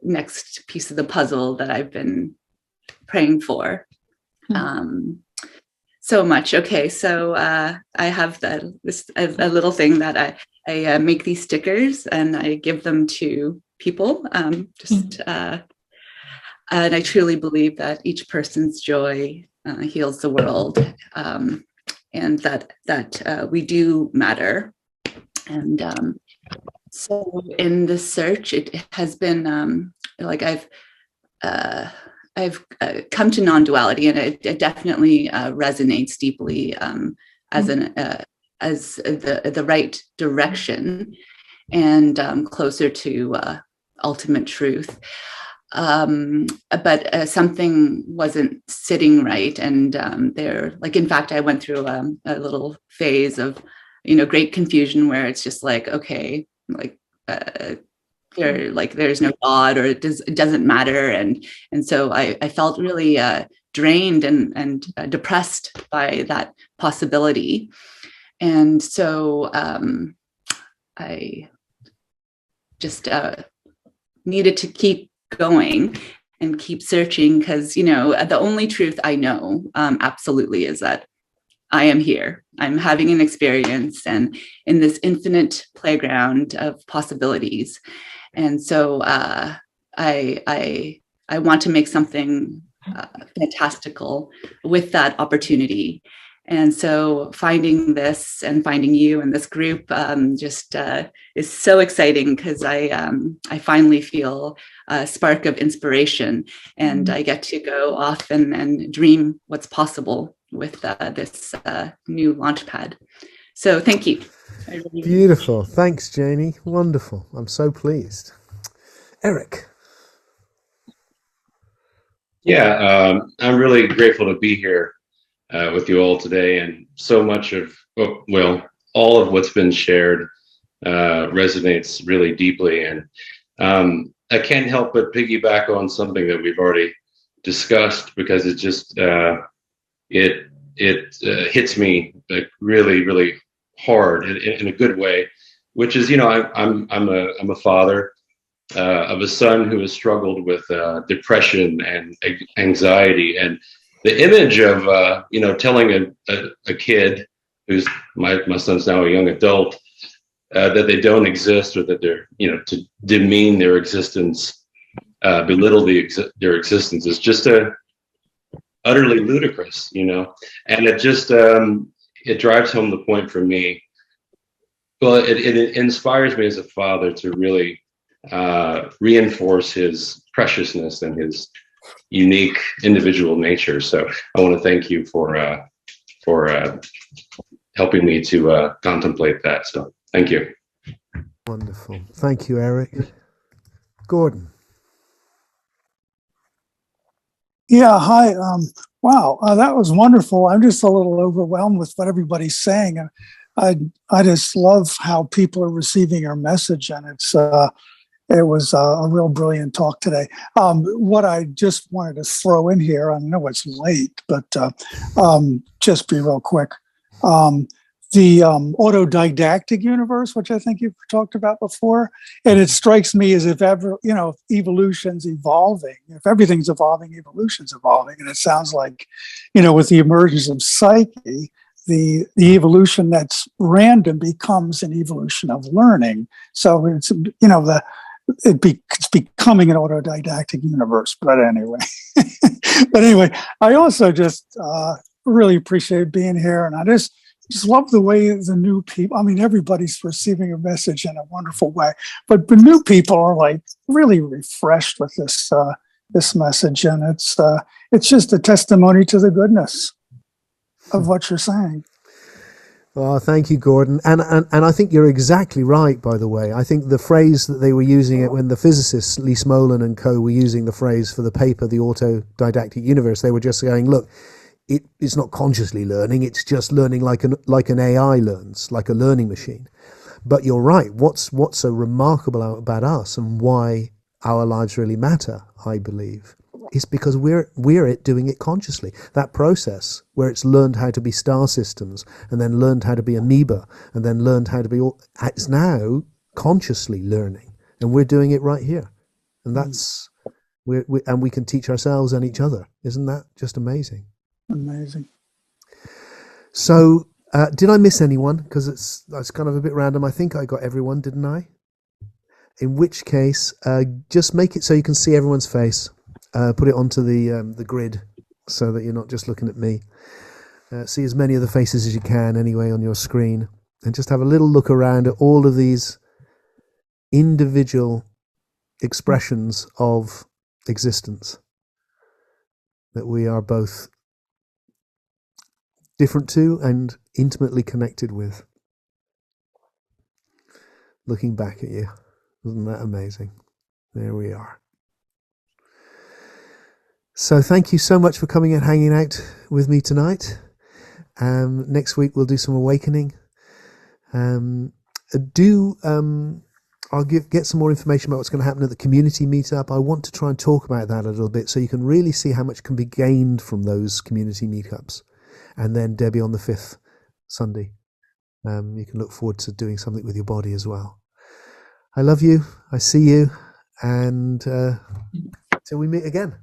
next piece of the puzzle that I've been praying for so much. Okay, so I have a little thing that I make these stickers and I give them to people. And I truly believe that each person's joy heals the world, and that we do matter. And so in the search, it has been like I've come to non-duality, and it definitely resonates deeply as the right direction and closer to ultimate truth. But something wasn't sitting right, and in fact, I went through a little phase of great confusion where it's just like, okay, there's no God, or it doesn't matter, and so I felt really drained and depressed by that possibility, and so I just needed to keep going and keep searching, because the only truth I know absolutely is that I am here. I'm having an experience and in this infinite playground of possibilities. And so I want to make something fantastical with that opportunity. And so finding this and finding you and this group just is so exciting, because I finally feel a spark of inspiration, and I get to go off and dream what's possible with this new launchpad. So thank you. Beautiful. Thanks, Janie. Wonderful. I'm so pleased. Eric. Yeah, I'm really grateful to be here with you all today, and so much of, all of what's been shared resonates really deeply, and I can't help but piggyback on something that we've already discussed, because it just it hits me like really, really hard in a good way, which is, I'm a father of a son who has struggled with depression and anxiety, and the image of telling a kid who's my son's now a young adult that they don't exist, or that they're to demean their existence, belittle their existence, is just a utterly ludicrous, and it just it drives home the point for me. Well, it inspires me as a father to really reinforce his preciousness and his unique individual nature. So I want to thank you for helping me to contemplate that. So thank you. Wonderful. Thank you, Eric. Gordon. Yeah, hi. Wow, that was wonderful. I'm just a little overwhelmed with what everybody's saying. And I just love how people are receiving our message, and it was a real brilliant talk today. What I just wanted to throw in here, I know it's late, but just be real quick. The autodidactic universe, which I think you've talked about before, and it strikes me as if evolution's evolving. If everything's evolving, evolution's evolving, and it sounds like, with the emergence of psyche, the evolution that's random becomes an evolution of learning. So it's it's becoming an autodidactic universe. But anyway, I also just really appreciate being here, and I just love the way the new people, everybody's receiving a message in a wonderful way, but the new people are like really refreshed with this message, and it's just a testimony to the goodness of what you're saying. Oh, thank you, Gordon. And I think you're exactly right, by the way. I think the phrase that they were using it when the physicists, Lee Smolin and co, were using the phrase for the paper, the autodidactic universe, they were just saying, look, it's not consciously learning, it's just learning like an AI learns, like a learning machine. But you're right, what's so remarkable about us and why our lives really matter, I believe, is because we're doing it consciously. That process where it's learned how to be star systems and then learned how to be amoeba and then learned how to be it's now consciously learning, and we're doing it right here. And that's and we can teach ourselves and each other. Isn't that just amazing? Amazing. So did I miss anyone? Because that's kind of a bit random. I think I got everyone, didn't I? In which case, just make it so you can see everyone's face. Put it onto the grid so that you're not just looking at me. See as many of the faces as you can anyway on your screen, and just have a little look around at all of these individual expressions of existence that we are both different to and intimately connected with. Looking back at you. Isn't that amazing? There we are. So thank you so much for coming and hanging out with me tonight. Next week we'll do some awakening. I'll get some more information about what's going to happen at the community meetup. I want to try and talk about that a little bit so you can really see how much can be gained from those community meetups. And then Debbie on the 5th Sunday. You can look forward to doing something with your body as well. I love you. I see you. And till we meet again.